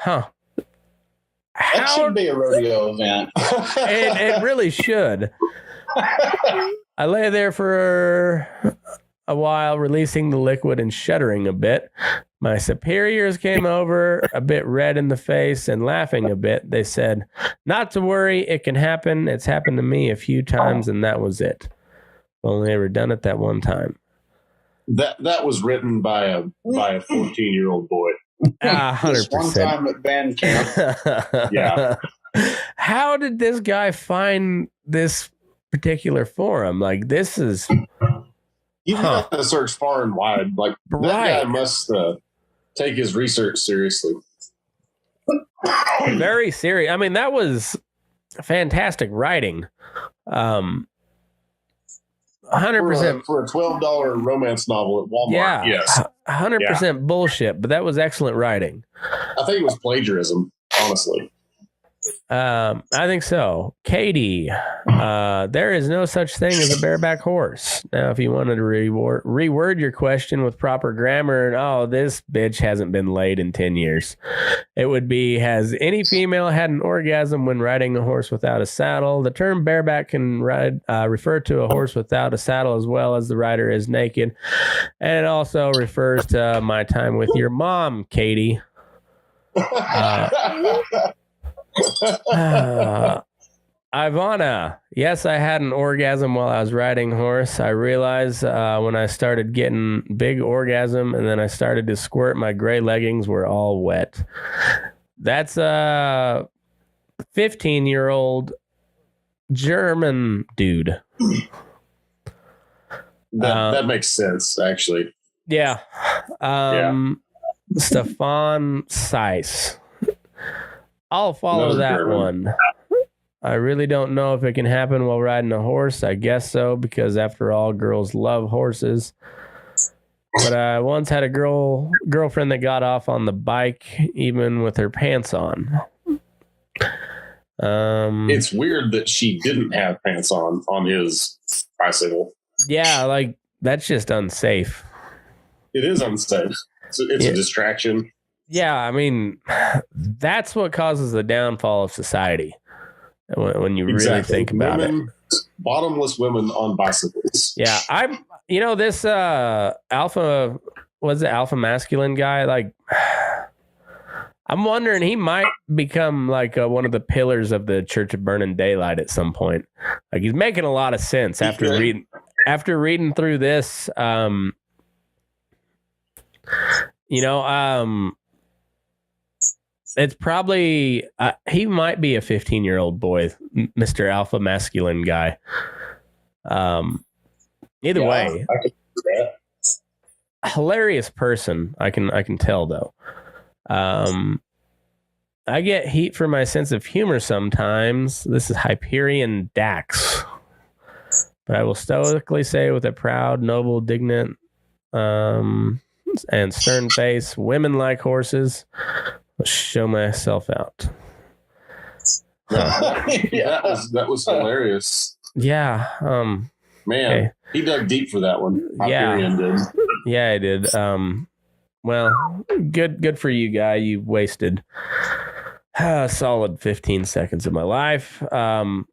That should be a rodeo event. It really should. I lay there for a while, releasing the liquid and shuddering a bit. My superiors came over, a bit red in the face and laughing a bit. They said, not to worry, it can happen. It's happened to me a few times, and that was it. Only ever done it that one time. That was written by a 14-year-old boy. 100%. One time at band camp. Yeah. How did this guy find this particular forum? Like, this is... You have to search far and wide. Like, that guy must take his research seriously. Very serious. I mean, that was fantastic writing. 100%. For a $12 romance novel at Walmart. Yeah. Yes. 100% bullshit, but that was excellent writing. I think it was plagiarism, honestly. I think so. Katie, there is no such thing as a bareback horse. Now, if you wanted to reword your question with proper grammar, and this bitch hasn't been laid in 10 years, it would be, has any female had an orgasm when riding a horse without a saddle? The term bareback can refer to a horse without a saddle as well as the rider is naked. And it also refers to my time with your mom, Katie. Ivana, yes, I had an orgasm while I was riding horse. I realized when I started getting big orgasm and then I started to squirt, my gray leggings were all wet. That's a 15-year-old German dude. That makes sense, actually. Yeah. Stefan Seiss. I'll follow that one. I really don't know if it can happen while riding a horse. I guess so, because after all, girls love horses. But I once had a girlfriend that got off on the bike even with her pants on. It's weird that she didn't have pants on his bicycle. Yeah, like, that's just unsafe. It is unsafe. It's a distraction. Yeah, I mean, that's what causes the downfall of society when you really think about it. Bottomless women on bicycles. Yeah, this alpha masculine guy, like, I'm wondering, he might become like one of the pillars of the Church of Burning Daylight at some point. Like, he's making a lot of sense after reading through this. It's probably he might be a 15-year-old boy, Mr. Alpha Masculine guy. Either way, I could do that. Hilarious person. I can tell though. I get heat for my sense of humor sometimes. This is Hyperion Dax, but I will stoically say with a proud, noble, and stern face. Women like horses. Let's show myself out. That was hilarious. Yeah. Man, okay. He dug deep for that one. Yeah. Did. Yeah, I did. Well, good for you, guy. You wasted a solid 15 seconds of my life. I'm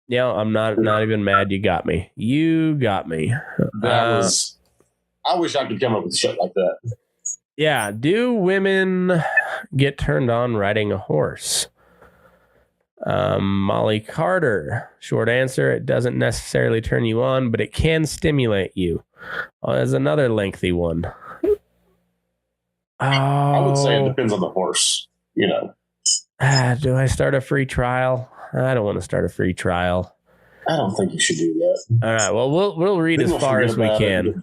not even mad. You got me. I wish I could come up with shit like that. Yeah. Do women get turned on riding a horse? Molly Carter. Short answer: it doesn't necessarily turn you on, but it can stimulate you. There's another lengthy one. I would say it depends on the horse. Do I start a free trial? I don't want to start a free trial. I don't think you should do that. All right. Well, we'll read as far as we can.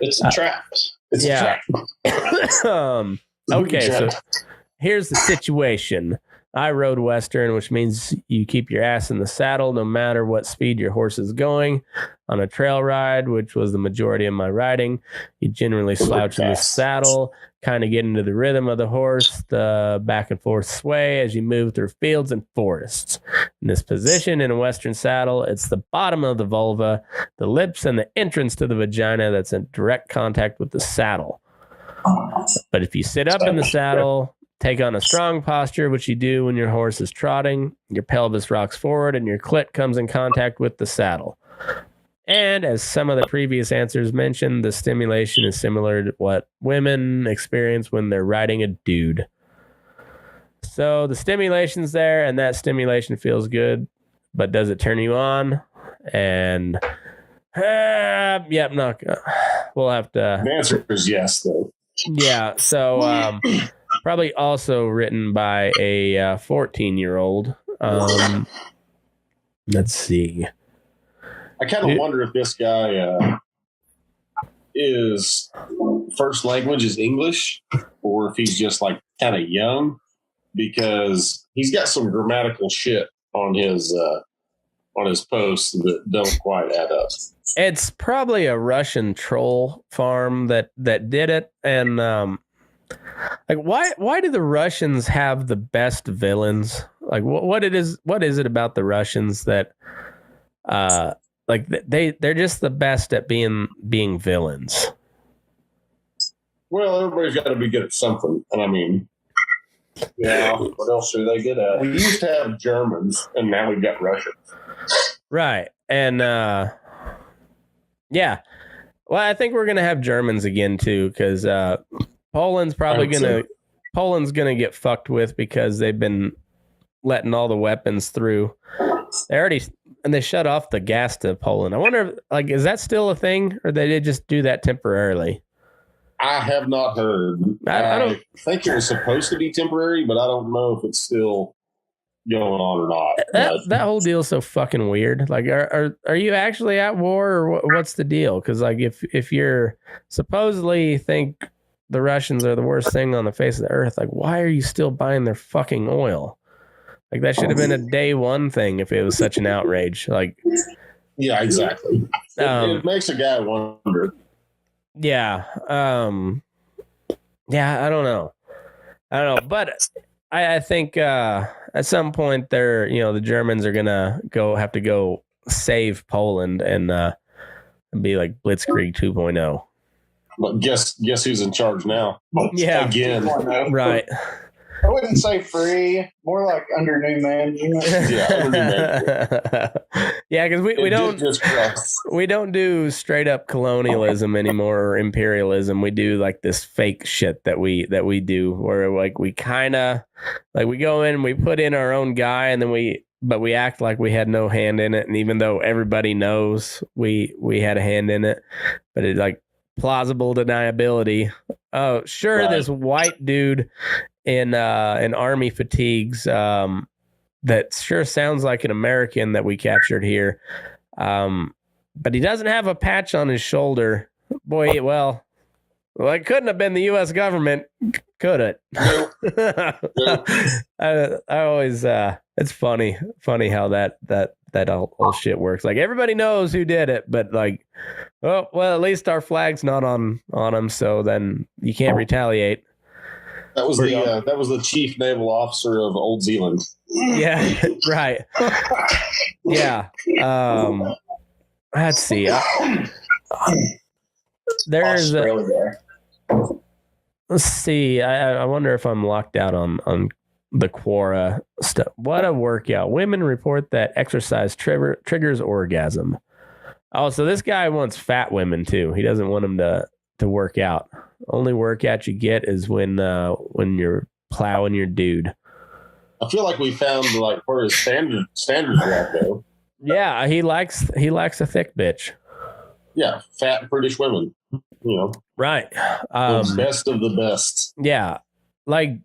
It's a trap. It's a trap. Okay, so here's the situation. I rode Western, which means you keep your ass in the saddle no matter what speed your horse is going. On a trail ride, which was the majority of my riding, you generally slouch in the saddle, kind of get into the rhythm of the horse, the back and forth sway as you move through fields and forests. In this position in a Western saddle, it's the bottom of the vulva, the lips, and the entrance to the vagina that's in direct contact with the saddle. But if you sit up in the saddle, take on a strong posture, which you do when your horse is trotting, your pelvis rocks forward and your clit comes in contact with the saddle. And as some of the previous answers mentioned, the stimulation is similar to what women experience when they're riding a dude. So the stimulation's there, and that stimulation feels good, but does it turn you on? And yep, not gonna. We'll have to. The answer is yes, though. Yeah, so probably also written by a 14-year-old. Let's see. I kind of wonder if this guy is first language is English, or if he's just like kind of young, because he's got some grammatical shit on his posts that don't quite add up. It's probably a Russian troll farm that did it, and like why do the Russians have the best villains? Like what is it about the Russians that like they're just the best at being villains? Well, everybody's got to be good at something, and I mean, yeah. What else are they good at? We used to have Germans, and now we've got Russians. Right, and yeah. Well, I think we're gonna have Germans again too, because Poland's gonna get fucked with because they've been letting all the weapons through. They shut off the gas to Poland. I wonder, like, is that still a thing, or they did just do that temporarily? I have not heard. I think it was supposed to be temporary, but I don't know if it's still going on or not. That whole deal is so fucking weird. Like, are you actually at war, or what's the deal? Because like, if you're supposedly think the Russians are the worst thing on the face of the earth, like, why are you still buying their fucking oil? Like, that should have been a day one thing if it was such an outrage. Like, yeah, exactly. It makes a guy wonder. Yeah. Yeah, I don't know. But I think at some point the Germans are gonna have to go save Poland and be like Blitzkrieg 2.0. But guess who's in charge now? Yeah, again, right. I wouldn't say free, more like under new management. Yeah, under new management. Yeah, because we don't do straight up colonialism anymore, or imperialism. We do like this fake shit that we do, where like we kind of like we go in and we put in our own guy, and then we act like we had no hand in it, and even though everybody knows we had a hand in it, but it's like plausible deniability. Oh, sure, right. This white dude in army fatigues that sure sounds like an American that we captured here, but he doesn't have a patch on his shoulder. Boy, well, it couldn't have been the U.S. government, could it? I always it's funny how that that all shit works. Like everybody knows who did it, but like, oh well, at least our flag's not on them, so then you can't retaliate. That was the chief naval officer of Old Zealand. Yeah, right. Yeah. Let's see. There's let's see. I wonder if I'm locked out on the Quora stuff. What a workout. Women report that exercise triggers orgasm. Oh, so this guy wants fat women too. He doesn't want them to work out. Only workout you get is when you're plowing your dude. I feel like we found like where his standards are at though. Yeah, he likes a thick bitch. Yeah, fat British women. You know, right? The best of the best. Yeah, like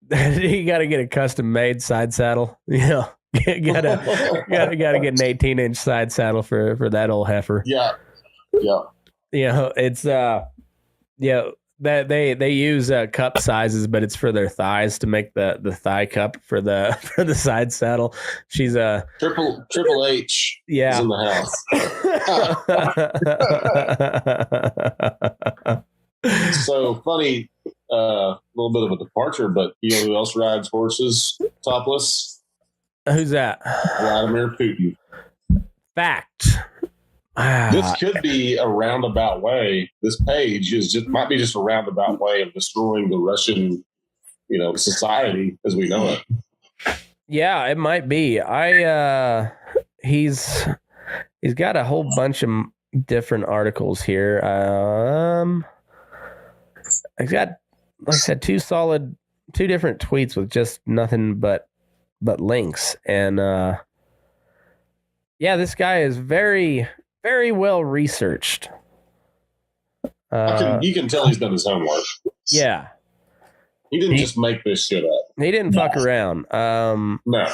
you got to get a custom made side saddle. Yeah, gotta get an 18-inch side saddle for that old heifer. Yeah. You know, it's that they use cup sizes, but it's for their thighs to make the thigh cup for the side saddle. She's a Triple H. Yeah, is in the house. So funny, little bit of a departure, but you know who else rides horses topless? Who's that? Vladimir Putin. Fact. This could be a roundabout way. This page might be just a roundabout way of destroying the Russian, society as we know it. Yeah, it might be. He's got a whole bunch of different articles here. I've got, like I said, two different tweets with just nothing but links, and yeah, this guy is very, very well researched. You can tell he's done his homework. Yeah. He didn't just make this shit up. He didn't fuck around. No.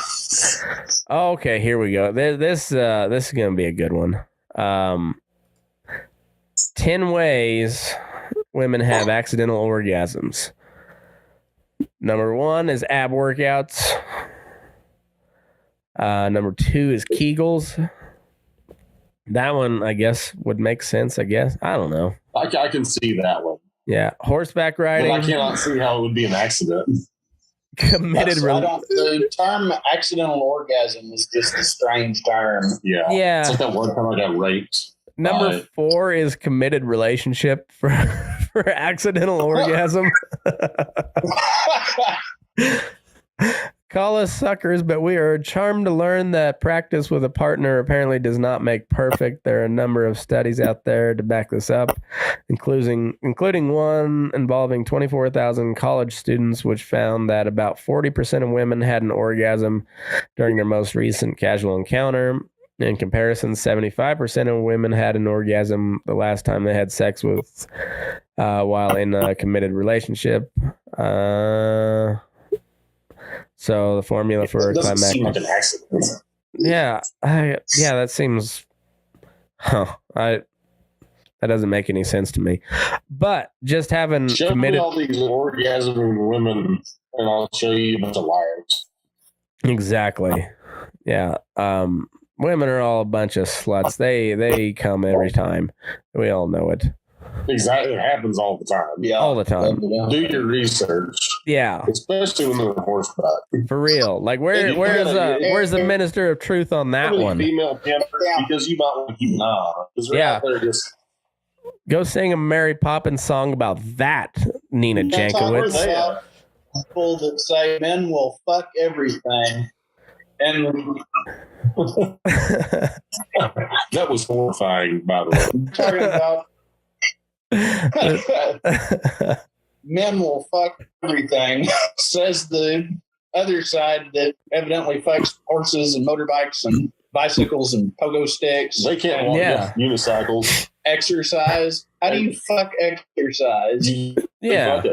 Okay, here we go. This is going to be a good one. 10 ways women have accidental orgasms. Number 1 is ab workouts. Number 2 is Kegels. That one, I guess, would make sense, I guess. I don't know. I can see that one. Yeah. Horseback riding. But I cannot see how it would be an accident. The term accidental orgasm is just a strange term. Yeah. Yeah. It's like that one time I got raped. Number 4 is committed relationship for accidental orgasm. Call us suckers, but we are charmed to learn that practice with a partner apparently does not make perfect. There are a number of studies out there to back this up, including one involving 24,000 college students, which found that about 40% of women had an orgasm during their most recent casual encounter. In comparison, 75% of women had an orgasm the last time they had sex with while in a committed relationship. So the formula for doesn't climactic. seem like an accident. Yeah, that seems. That doesn't make any sense to me. But just having show committed me all these orgasming women, and I'll show you a bunch of liars. Exactly. Yeah. Women are all a bunch of sluts. They come every time. We all know it. Exactly, it happens all the time. Yeah, all the time. Do your research. Yeah, especially when they're horseback. For real. Like, where's the minister of truth on that one? Female because you might want to keep an eye on it. Yeah. Out there just go sing a Mary Poppins song about that, Nina Jankowicz. People that say men will fuck everything, and that was horrifying, by the way. I'm talking about. Men will fuck everything, says the other side that evidently fucks horses and motorbikes and bicycles and pogo sticks. They can't walk unicycles. Exercise. How do you fuck exercise? Yeah.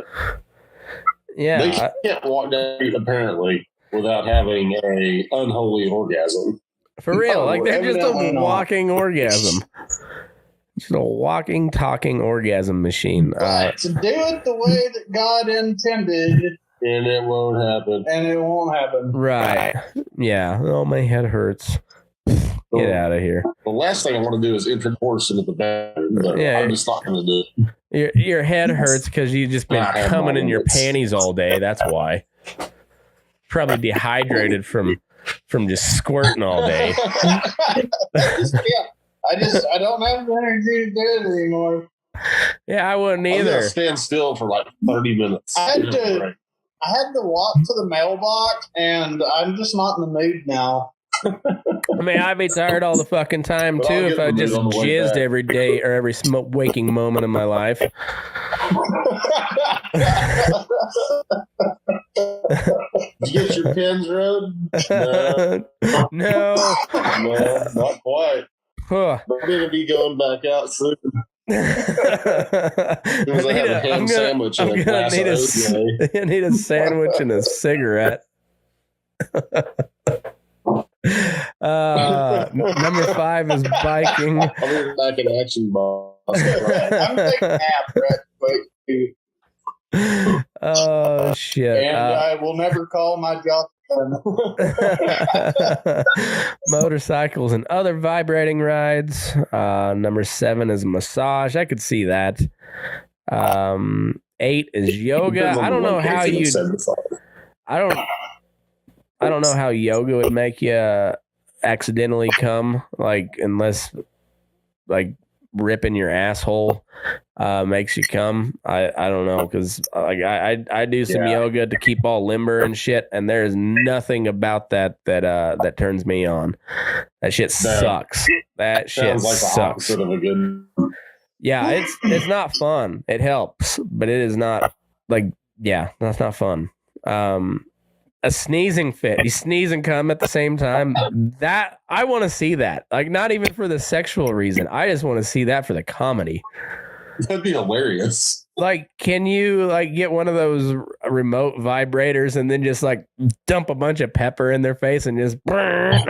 Yeah. They can't walk down the street, apparently, without having a unholy orgasm. For real. Like, they're just a walking orgasm. Just a walking, talking orgasm machine. To do it the way that God intended. And it won't happen. And it won't happen. Right. Yeah. Oh, my head hurts. Get out of here. The last thing I want to do is intercourse into the bedroom, but Yeah. I'm just not going to do it. Your head hurts because you've just been coming in your panties all day. That's why. Probably dehydrated from just squirting all day. I don't have the energy to do it anymore. Yeah, I wouldn't I'm either. gonna stand still for like 30 minutes. I had to walk to the mailbox, and I'm just not in the mood now. I mean, I'd be tired all the fucking time But too I'll if get I in the just mood on the way jizzed back. every day or every waking moment of my life. Did you get your pins, Rod? No. No. No, not quite. Huh. We're going to be going back out soon. I Because I have a ham sandwich and a glass of OJ. I need a sandwich and a cigarette. Number 5 is biking. I'll be back in action, boss. I'm taking a nap, Brett. Oh shit. And I will never call my job. Motorcycles and other vibrating rides. Number 7 is massage. I could see that. 8 is yoga. I don't know how you. I don't know how yoga would make you accidentally come, like unless like ripping your asshole makes you come. I don't know, because like I do some yoga to keep all limber and shit, and there is nothing about that turns me on. That shit sucks. That shit Sounds like the sucks. opposite of a good. Yeah, it's not fun. It helps, but it is not that's not fun. A sneezing fit. You sneeze and come at the same time. That I want to see that. Like, not even for the sexual reason. I just want to see that for the comedy. That'd be hilarious. Like, can you like get one of those remote vibrators and then just like dump a bunch of pepper in their face and just Yeah,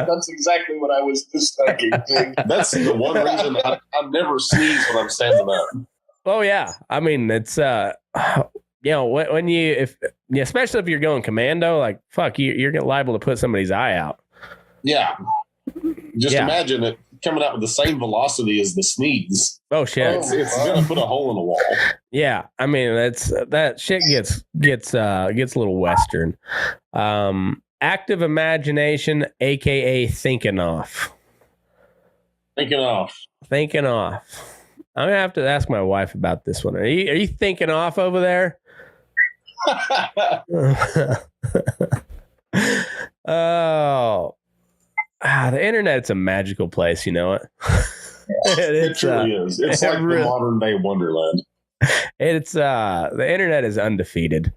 that's exactly what I was just thinking. That's the one reason I never sneeze when I'm standing up. Oh yeah. I mean, it's you know, when especially if you're going commando, like fuck, you're liable to put somebody's eye out. Yeah. Just imagine it coming out with the same velocity as the sneeze. Oh shit! It's gonna put a hole in the wall. Yeah, I mean that shit gets a little Western. Active imagination, aka thinking off. Thinking off. I'm gonna have to ask my wife about this one. Are you thinking off over there? Oh. The internet's a magical place, you know it? It truly is. It's like the modern day Wonderland. It's the internet is undefeated.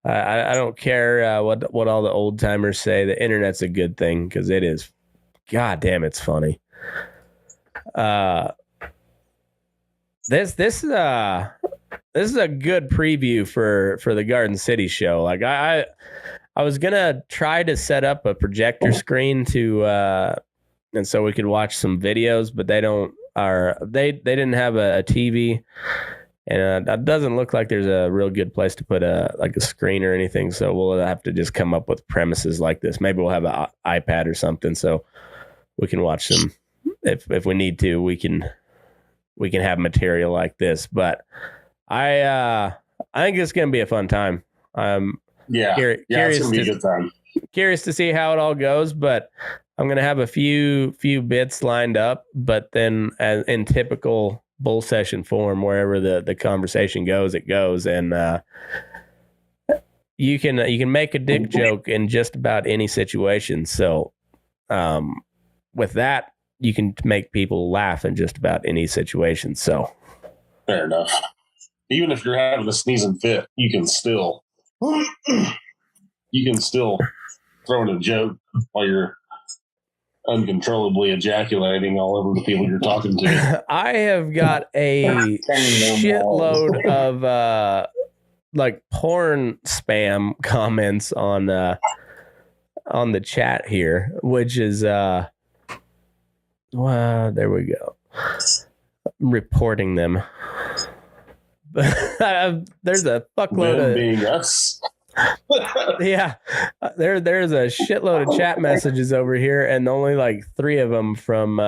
I don't care what all the old timers say. The internet's a good thing because it is. God damn, it's funny. This is a good preview for the Garden City show. Like I was gonna try to set up a projector screen to and so we could watch some videos, but they didn't have a TV, and it doesn't look like there's a real good place to put a screen or anything. So we'll have to just come up with premises like this. Maybe we'll have an iPad or something so we can watch some. If we need to, we can have material like this. But I think it's gonna be a fun time. It's gonna be a good time. Curious to see how it all goes, but I'm gonna have a few bits lined up. But then, as in typical bull session form, wherever the conversation goes, it goes, and you can make a dick joke in just about any situation. So, with that, you can make people laugh in just about any situation. So, fair enough. Even if you're having a sneezing fit, you can still throw in a joke while you're uncontrollably ejaculating all over the people you're talking to. I have got a shitload of like porn spam comments on the chat here, which is well, there we go. I'm reporting them. There's a fuckload Men of being us. Yeah, there's a shitload of chat messages over here, and only like 3 of them from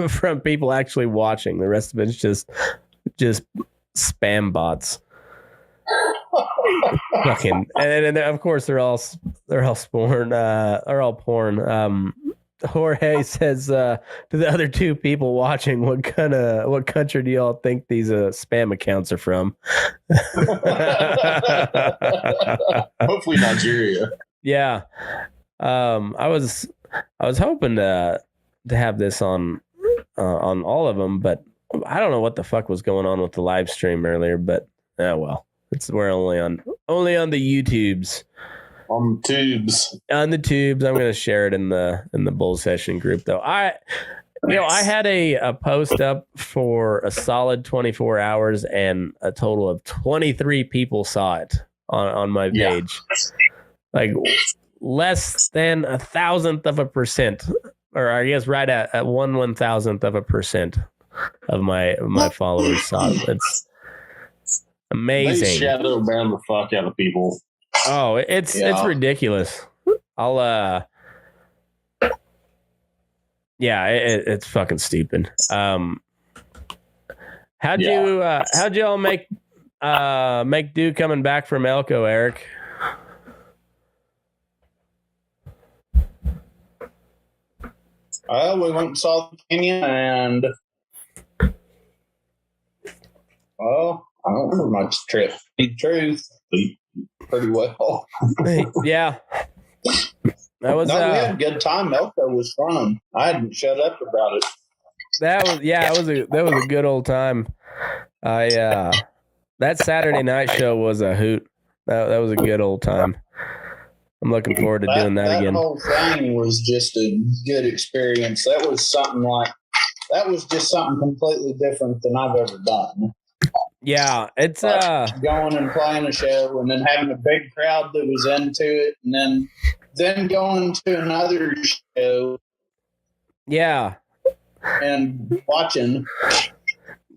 from people actually watching. The rest of it's just spam bots. Fucking, and of course they're all porn. Are all porn. Jorge says to the other 2 people watching, what country do y'all think these spam accounts are from? Hopefully Nigeria. Yeah. I was hoping to have this on all of them, but I don't know what the fuck was going on with the live stream earlier, but well, we're only on the YouTubes. On tubes. On the tubes. I'm gonna share it in the Bull Session group though. I had a post up for a solid 24 hours and a total of 23 people saw it on my page. Like less than 1,000% or I guess right at 1/1000% of my followers saw it. It's amazing. They shadow ban the fuck out of people. Oh, it's ridiculous. It's fucking stupid. How'd y'all make do coming back from Elko, Eric? We went and saw the canyon, and I don't remember much trip. The truth, pretty well. Yeah, that was. We had a good time. Elko was fun. I hadn't shut up about it. That was a good old time. That Saturday night show was a hoot. That was a good old time. I'm looking forward to doing that again. That whole thing was just a good experience. That was just something completely different than I've ever done. Yeah, it's going and playing a show and then having a big crowd that was into it, and then going to another show. Yeah. And watching.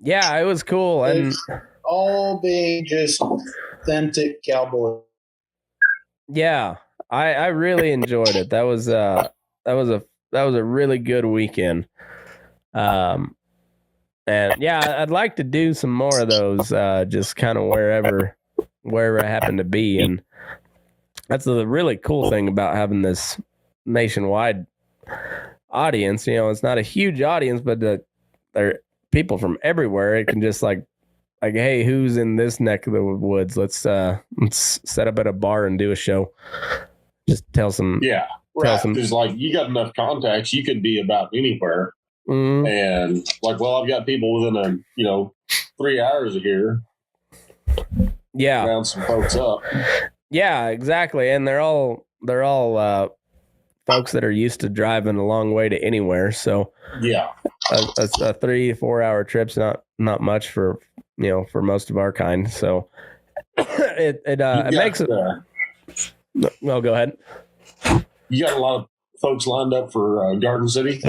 Yeah, it was cool. And all being just authentic cowboy. Yeah, I really enjoyed it. That was a really good weekend. And yeah, I'd like to do some more of those, just kind of wherever I happen to be. And that's the really cool thing about having this nationwide audience. You know, it's not a huge audience, but there are people from everywhere. It can just like, hey, who's in this neck of the woods? Let's set up at a bar and do a show. Just tell some. Yeah, right. Because like you got enough contacts, you could be about anywhere. Mm-hmm. And like, well, I've got people within 3 hours of here. Yeah, round some folks up. Yeah, exactly, and they're all folks that are used to driving a long way to anywhere. So yeah, a 3-4 hour trip's not much for most of our kind. So it makes it. No, go ahead. You got a lot of folks lined up for Garden City.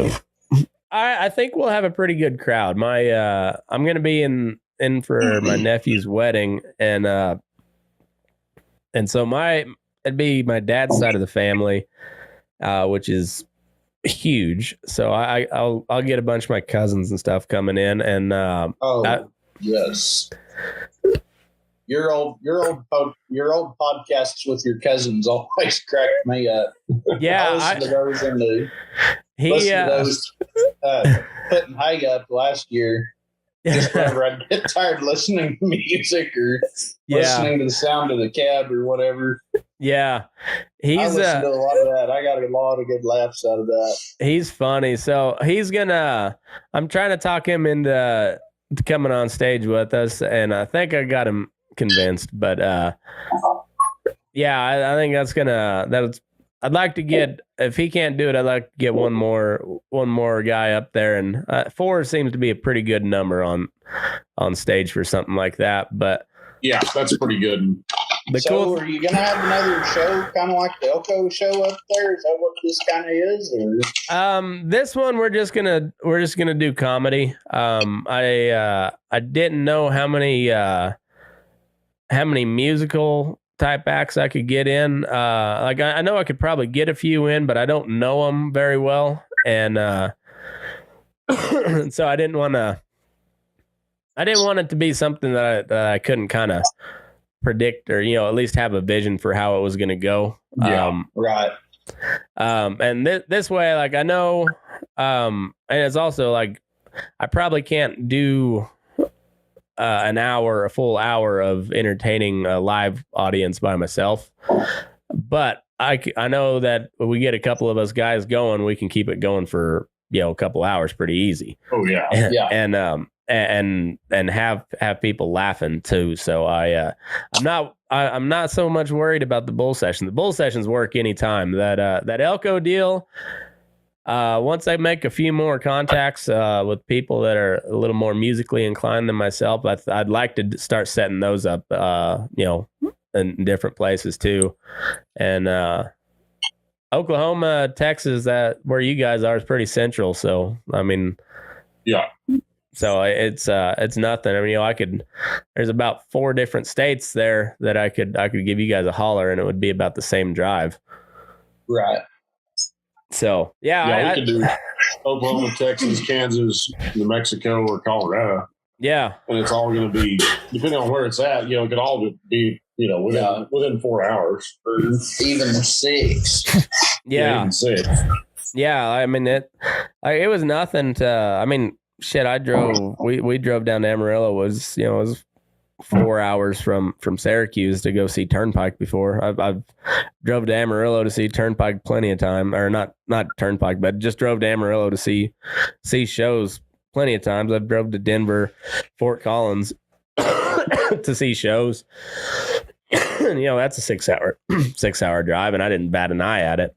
I think we'll have a pretty good crowd. I'm going to be in for my nephew's wedding, and so it'd be my dad's side of the family, which is huge. So I'll get a bunch of my cousins and stuff coming in, and yes. Your old podcasts with your cousins always cracked me up. Yeah, I listened to those to those putting hay up last year. Just whenever I get tired listening to music or listening to the sound of the cab or whatever. Yeah, I listen to a lot of that. I got a lot of good laughs out of that. He's funny, so I'm trying to talk him into coming on stage with us, and I think I got him convinced. But I think I'd like to get, if he can't do it, I'd like to get one more guy up there, and 4 seems to be a pretty good number on stage for something like that. But yeah, that's pretty good. Are you gonna have another show kind of like the Elko show up there? Is that what this kind of is? Or? This one we're just gonna do comedy. I didn't know how many musical type acts I could get in. Like I know I could probably get a few in, but I don't know them very well, and so I didn't want it to be something that I couldn't kind of predict, or at least have a vision for how it was going to go. Right. And this way, like I know, and it's also like I probably can't do a full hour of entertaining a live audience by myself, but I know that when we get a couple of us guys going, we can keep it going for a couple hours pretty easy. Oh yeah. And have people laughing too. So I'm not so much worried about the bull session. The bull sessions work anytime. That Elko deal, once I make a few more contacts with people that are a little more musically inclined than myself, I'd like to start setting those up in different places too. And Oklahoma, Texas, that where you guys are is pretty central. So I mean, yeah. So it's nothing. I mean, there's about 4 different states there that I could give you guys a holler, and it would be about the same drive. Right. So we could do Oklahoma, Texas, Kansas, New Mexico, or Colorado. Yeah. And it's all going to be, depending on where it's at, it could all be, within 4 hours. Or even 6. Yeah. Even 6. Yeah. I mean, it was nothing to, I mean, shit, we drove down to Amarillo. It was 4 hours from Syracuse to go see Turnpike before. I've drove to Amarillo to see Turnpike plenty of time, or not Turnpike, but just drove to Amarillo to see shows plenty of times. I've drove to Denver, Fort Collins to see shows. That's a 6-hour drive, and I didn't bat an eye at it.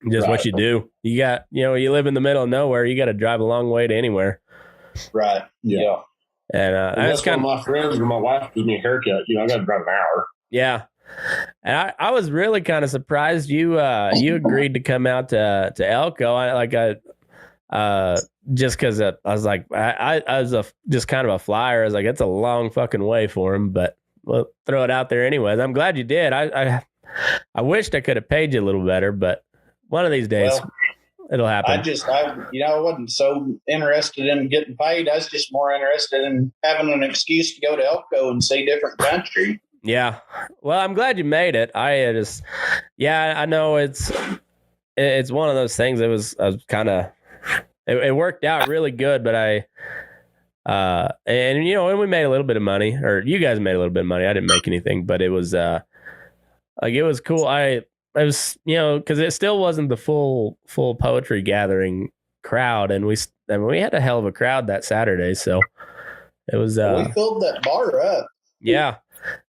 Just what you do. You got, you live in the middle of nowhere. You got to drive a long way to anywhere. Right. Yeah. And that's kind of my friends or my wife gives me a haircut. I got to drive an hour. Yeah. And I was really kind of surprised you agreed to come out to Elko. Just because I was like, I was just kind of a flyer. I was like, it's a long fucking way for him, but we'll throw it out there anyways. I'm glad you did. I wished I could have paid you a little better, but one of these days it'll happen. I wasn't so interested in getting paid. I was just more interested in having an excuse to go to Elko and see different country. Yeah. Well, I'm glad you made it. I know it's one of those things. I was kind of, it worked out really good, but and we made a little bit of money, or you guys made a little bit of money. I didn't make anything, but it was, it was cool. I was, because it still wasn't the full poetry gathering crowd, and we had a hell of a crowd that Saturday. So it was. We filled that bar up. Yeah,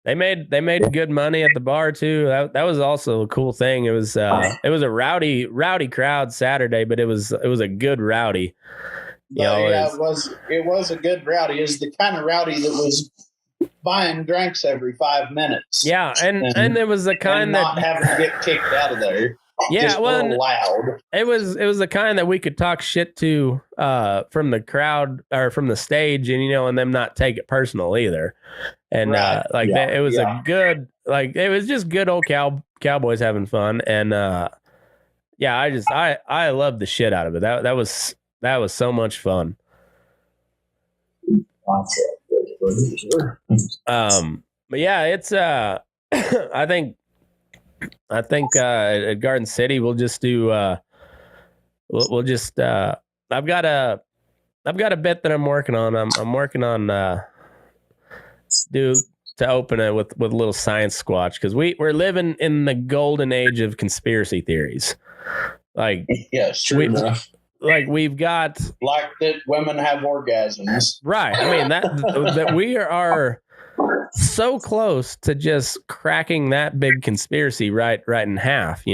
they made good money at the bar too. That was also a cool thing. It was a rowdy crowd Saturday, but it was a good rowdy. It was a good rowdy. It was the kind of rowdy that was buying drinks every 5 minutes. Yeah, and it was the kind that not having to get kicked out of there. Yeah, just loud. It was the kind that we could talk shit to from the crowd or from the stage, and them not take it personal either. And it was a good, it was just good old cowboys having fun. And I loved the shit out of it. That was so much fun. But yeah, it's I think at Garden City we'll just do we'll just I've got a bit that I'm working on. I'm working on to open it with a little science squatch, because we're living in the golden age of conspiracy theories. Yes, true enough. We've got that women have orgasms. Right. I mean that we are so close to just cracking that big conspiracy right in half. They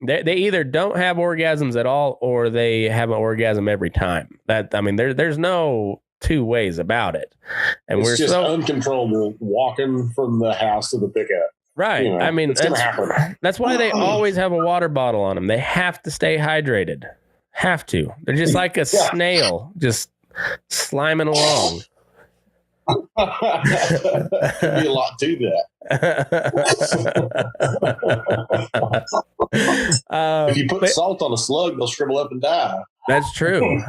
either don't have orgasms at all, or they have an orgasm every time. There's no two ways about it. And it's just uncontrollable walking from the house to the pickup. Right. It's gonna happen. That's why they always have a water bottle on them. They have to stay hydrated. Have to. They're just like a snail, just sliming along. Could be a lot to that. If you put salt on a slug, they'll shrivel up and die. That's true.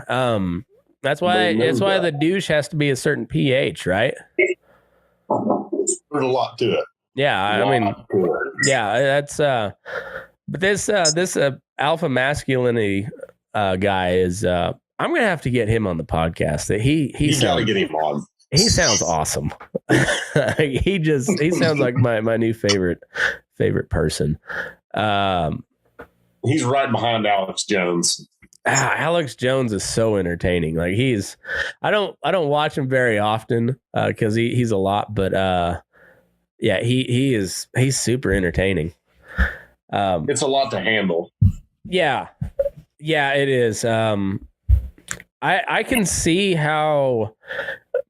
That's why the douche has to be a certain pH, right? There's a lot to it. Yeah, I mean, yeah, that's but this alpha masculinity guy is I'm gonna have to get him on the podcast. That he gotta get him on. He sounds awesome. he sounds like my new favorite person. He's right behind Alex Jones. Alex Jones is so entertaining. Like I don't watch him very often because he's a lot, but yeah, he's super entertaining. It's a lot to handle. Yeah, it is. I can see how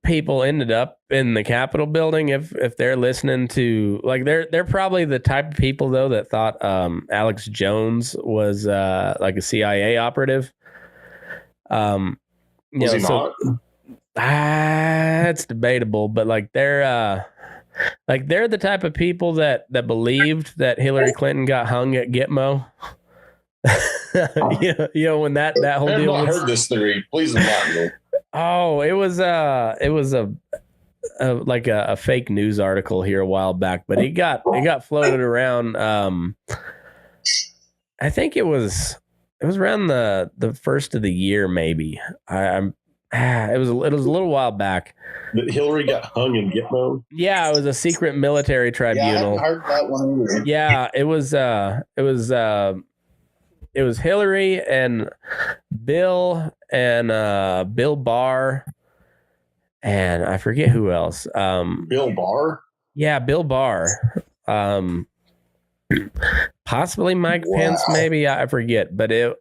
people ended up in the Capitol building if they're listening to, like, they're probably the type of people though that thought Alex Jones was like a CIA operative. Was he not? It's debatable, but like they're the type of people that believed that Hillary Clinton got hung at Gitmo. you know when that whole deal. I've not heard this theory. Please enlighten me. Oh, it was a fake news article here a while back, but it got floated around. I think it was around the first of the year, maybe. It was a little while back. That Hillary got hung in Gitmo? Yeah, it was a secret military tribunal. Yeah, I haven't heard that one either. Yeah, it was Hillary and Bill and Bill Barr and I forget who else. Bill Barr? Yeah, Bill Barr. Possibly Mike Pence, maybe, I forget, but I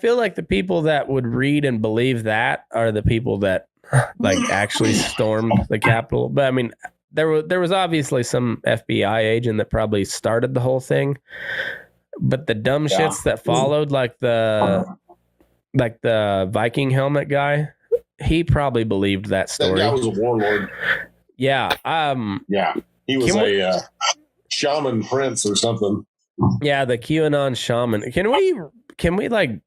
feel like the people that would read and believe that are the people that like actually stormed the Capitol. But I mean, there was obviously some FBI agent that probably started the whole thing. But the dumb shits that followed, like the Viking helmet guy, he probably believed that story. That guy was a warlord. Yeah. Yeah. He was a shaman prince or something. Yeah, the QAnon shaman. Can we like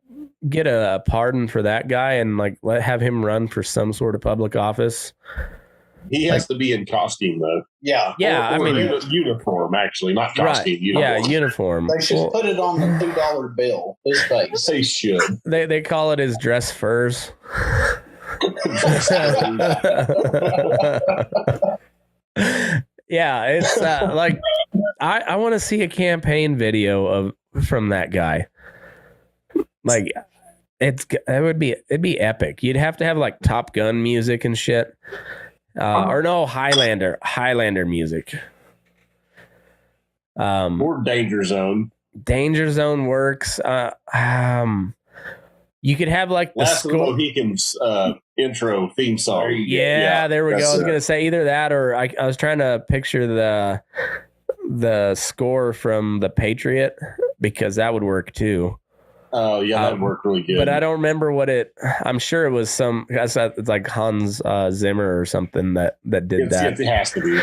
get a pardon for that guy and like have him run for some sort of public office? He has to be in costume though. Yeah. Yeah, or I mean uniform actually, not costume. Right. Uniform. Yeah, uniform. They should put it on the $2 bill. His face. They should. They call it his dress furs. Yeah, it's like I want to see a campaign video from that guy. Like it'd be epic. You'd have to have like Top Gun music and shit. Or no, Highlander music. Or Danger Zone. Danger Zone works. You could have like the Last of the Mohicans intro theme song. Yeah, there we go. I was gonna say either that or I was trying to picture the score from The Patriot because that would work too. Oh yeah, that worked really good. But I don't remember what it. I'm sure it was it's like Hans Zimmer or something that did that. It has to be.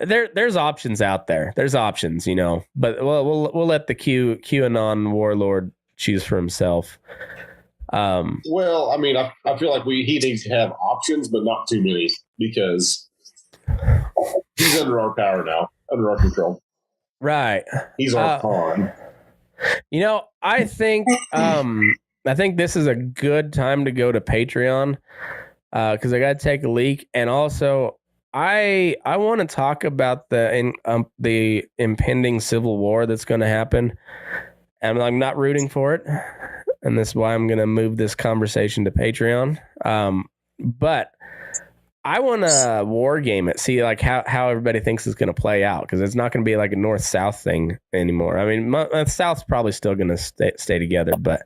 There's options out there. There's options, you know. But we'll let the QAnon warlord choose for himself. Well, I mean, I feel like he needs to have options, but not too many because he's under our power now, under our control. Right. He's our pawn. You know, I think this is a good time to go to Patreon because I got to take a leak, and also I want to talk about the impending civil war that's going to happen, and I'm not rooting for it, and this is why I'm going to move this conversation to Patreon. But I want to war game it, see like how everybody thinks it's going to play out because it's not going to be like a North-South thing anymore. I mean, South's probably still going to stay together, but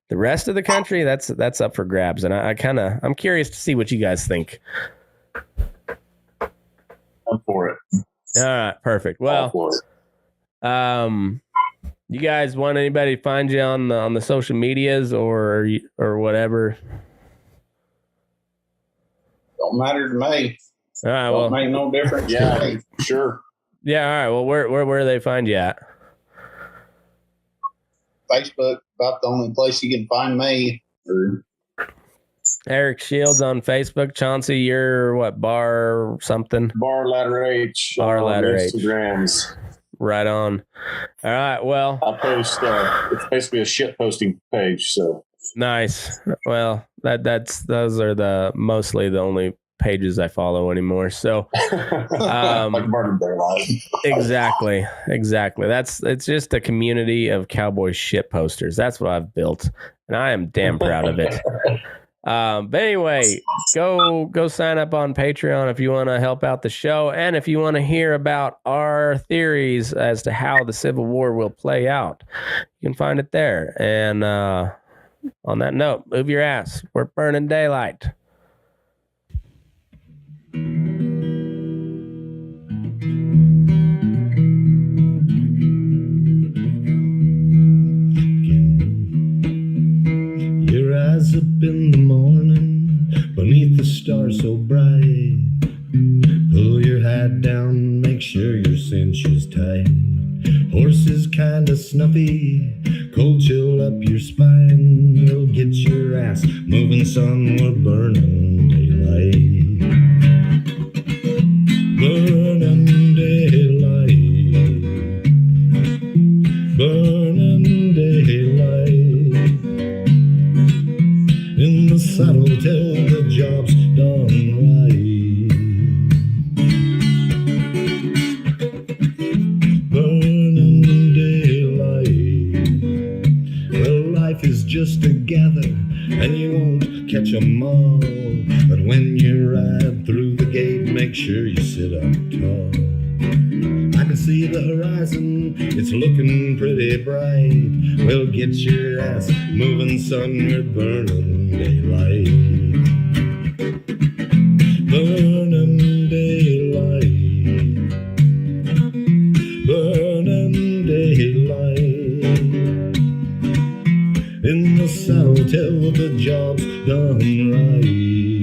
the rest of the country, that's up for grabs. And I'm curious to see what you guys think. I'm for it. All right, perfect. Well, you guys want anybody to find you on the social medias or whatever? Don't matter to me. All right. Don't Well, make no difference. Yeah, To me. sure. yeah. All right. Well, where do they find you at? Facebook, about the only place you can find me. Or Eric Shields on Facebook. Chauncey, you're what, bar something? Bar Ladder H. Bar on Ladder H. Instagrams. Right on. All right. Well, I post. It's basically a shit posting page. So nice. Well, those are mostly the only pages I follow anymore. So like Burnin Bear Live. exactly. It's just a community of cowboy shit posters. That's what I've built, and I am damn proud of it. But anyway, go sign up on Patreon if you want to help out the show, and if you want to hear about our theories as to how the Civil War will play out, you can find it there. And on that note, move your ass. We're burning daylight. Your eyes up in the morning, beneath the stars so bright. Pull your hat down, make sure your cinch is tight. Horses kinda snuffy, cold chill up your spine. We'll get your ass moving, son, we're burning daylight. Burning daylight. Burning daylight. In the saddle till the job's done right. Burning daylight. Well, life is just a gather, and you won't catch 'em all. But when you ride through the gate, make sure you sit up tall. I can see the horizon, it's looking pretty bright. Well, get your ass moving, son, we're burning daylight. Burning daylight. Burning daylight. In the saddle till the job's done right.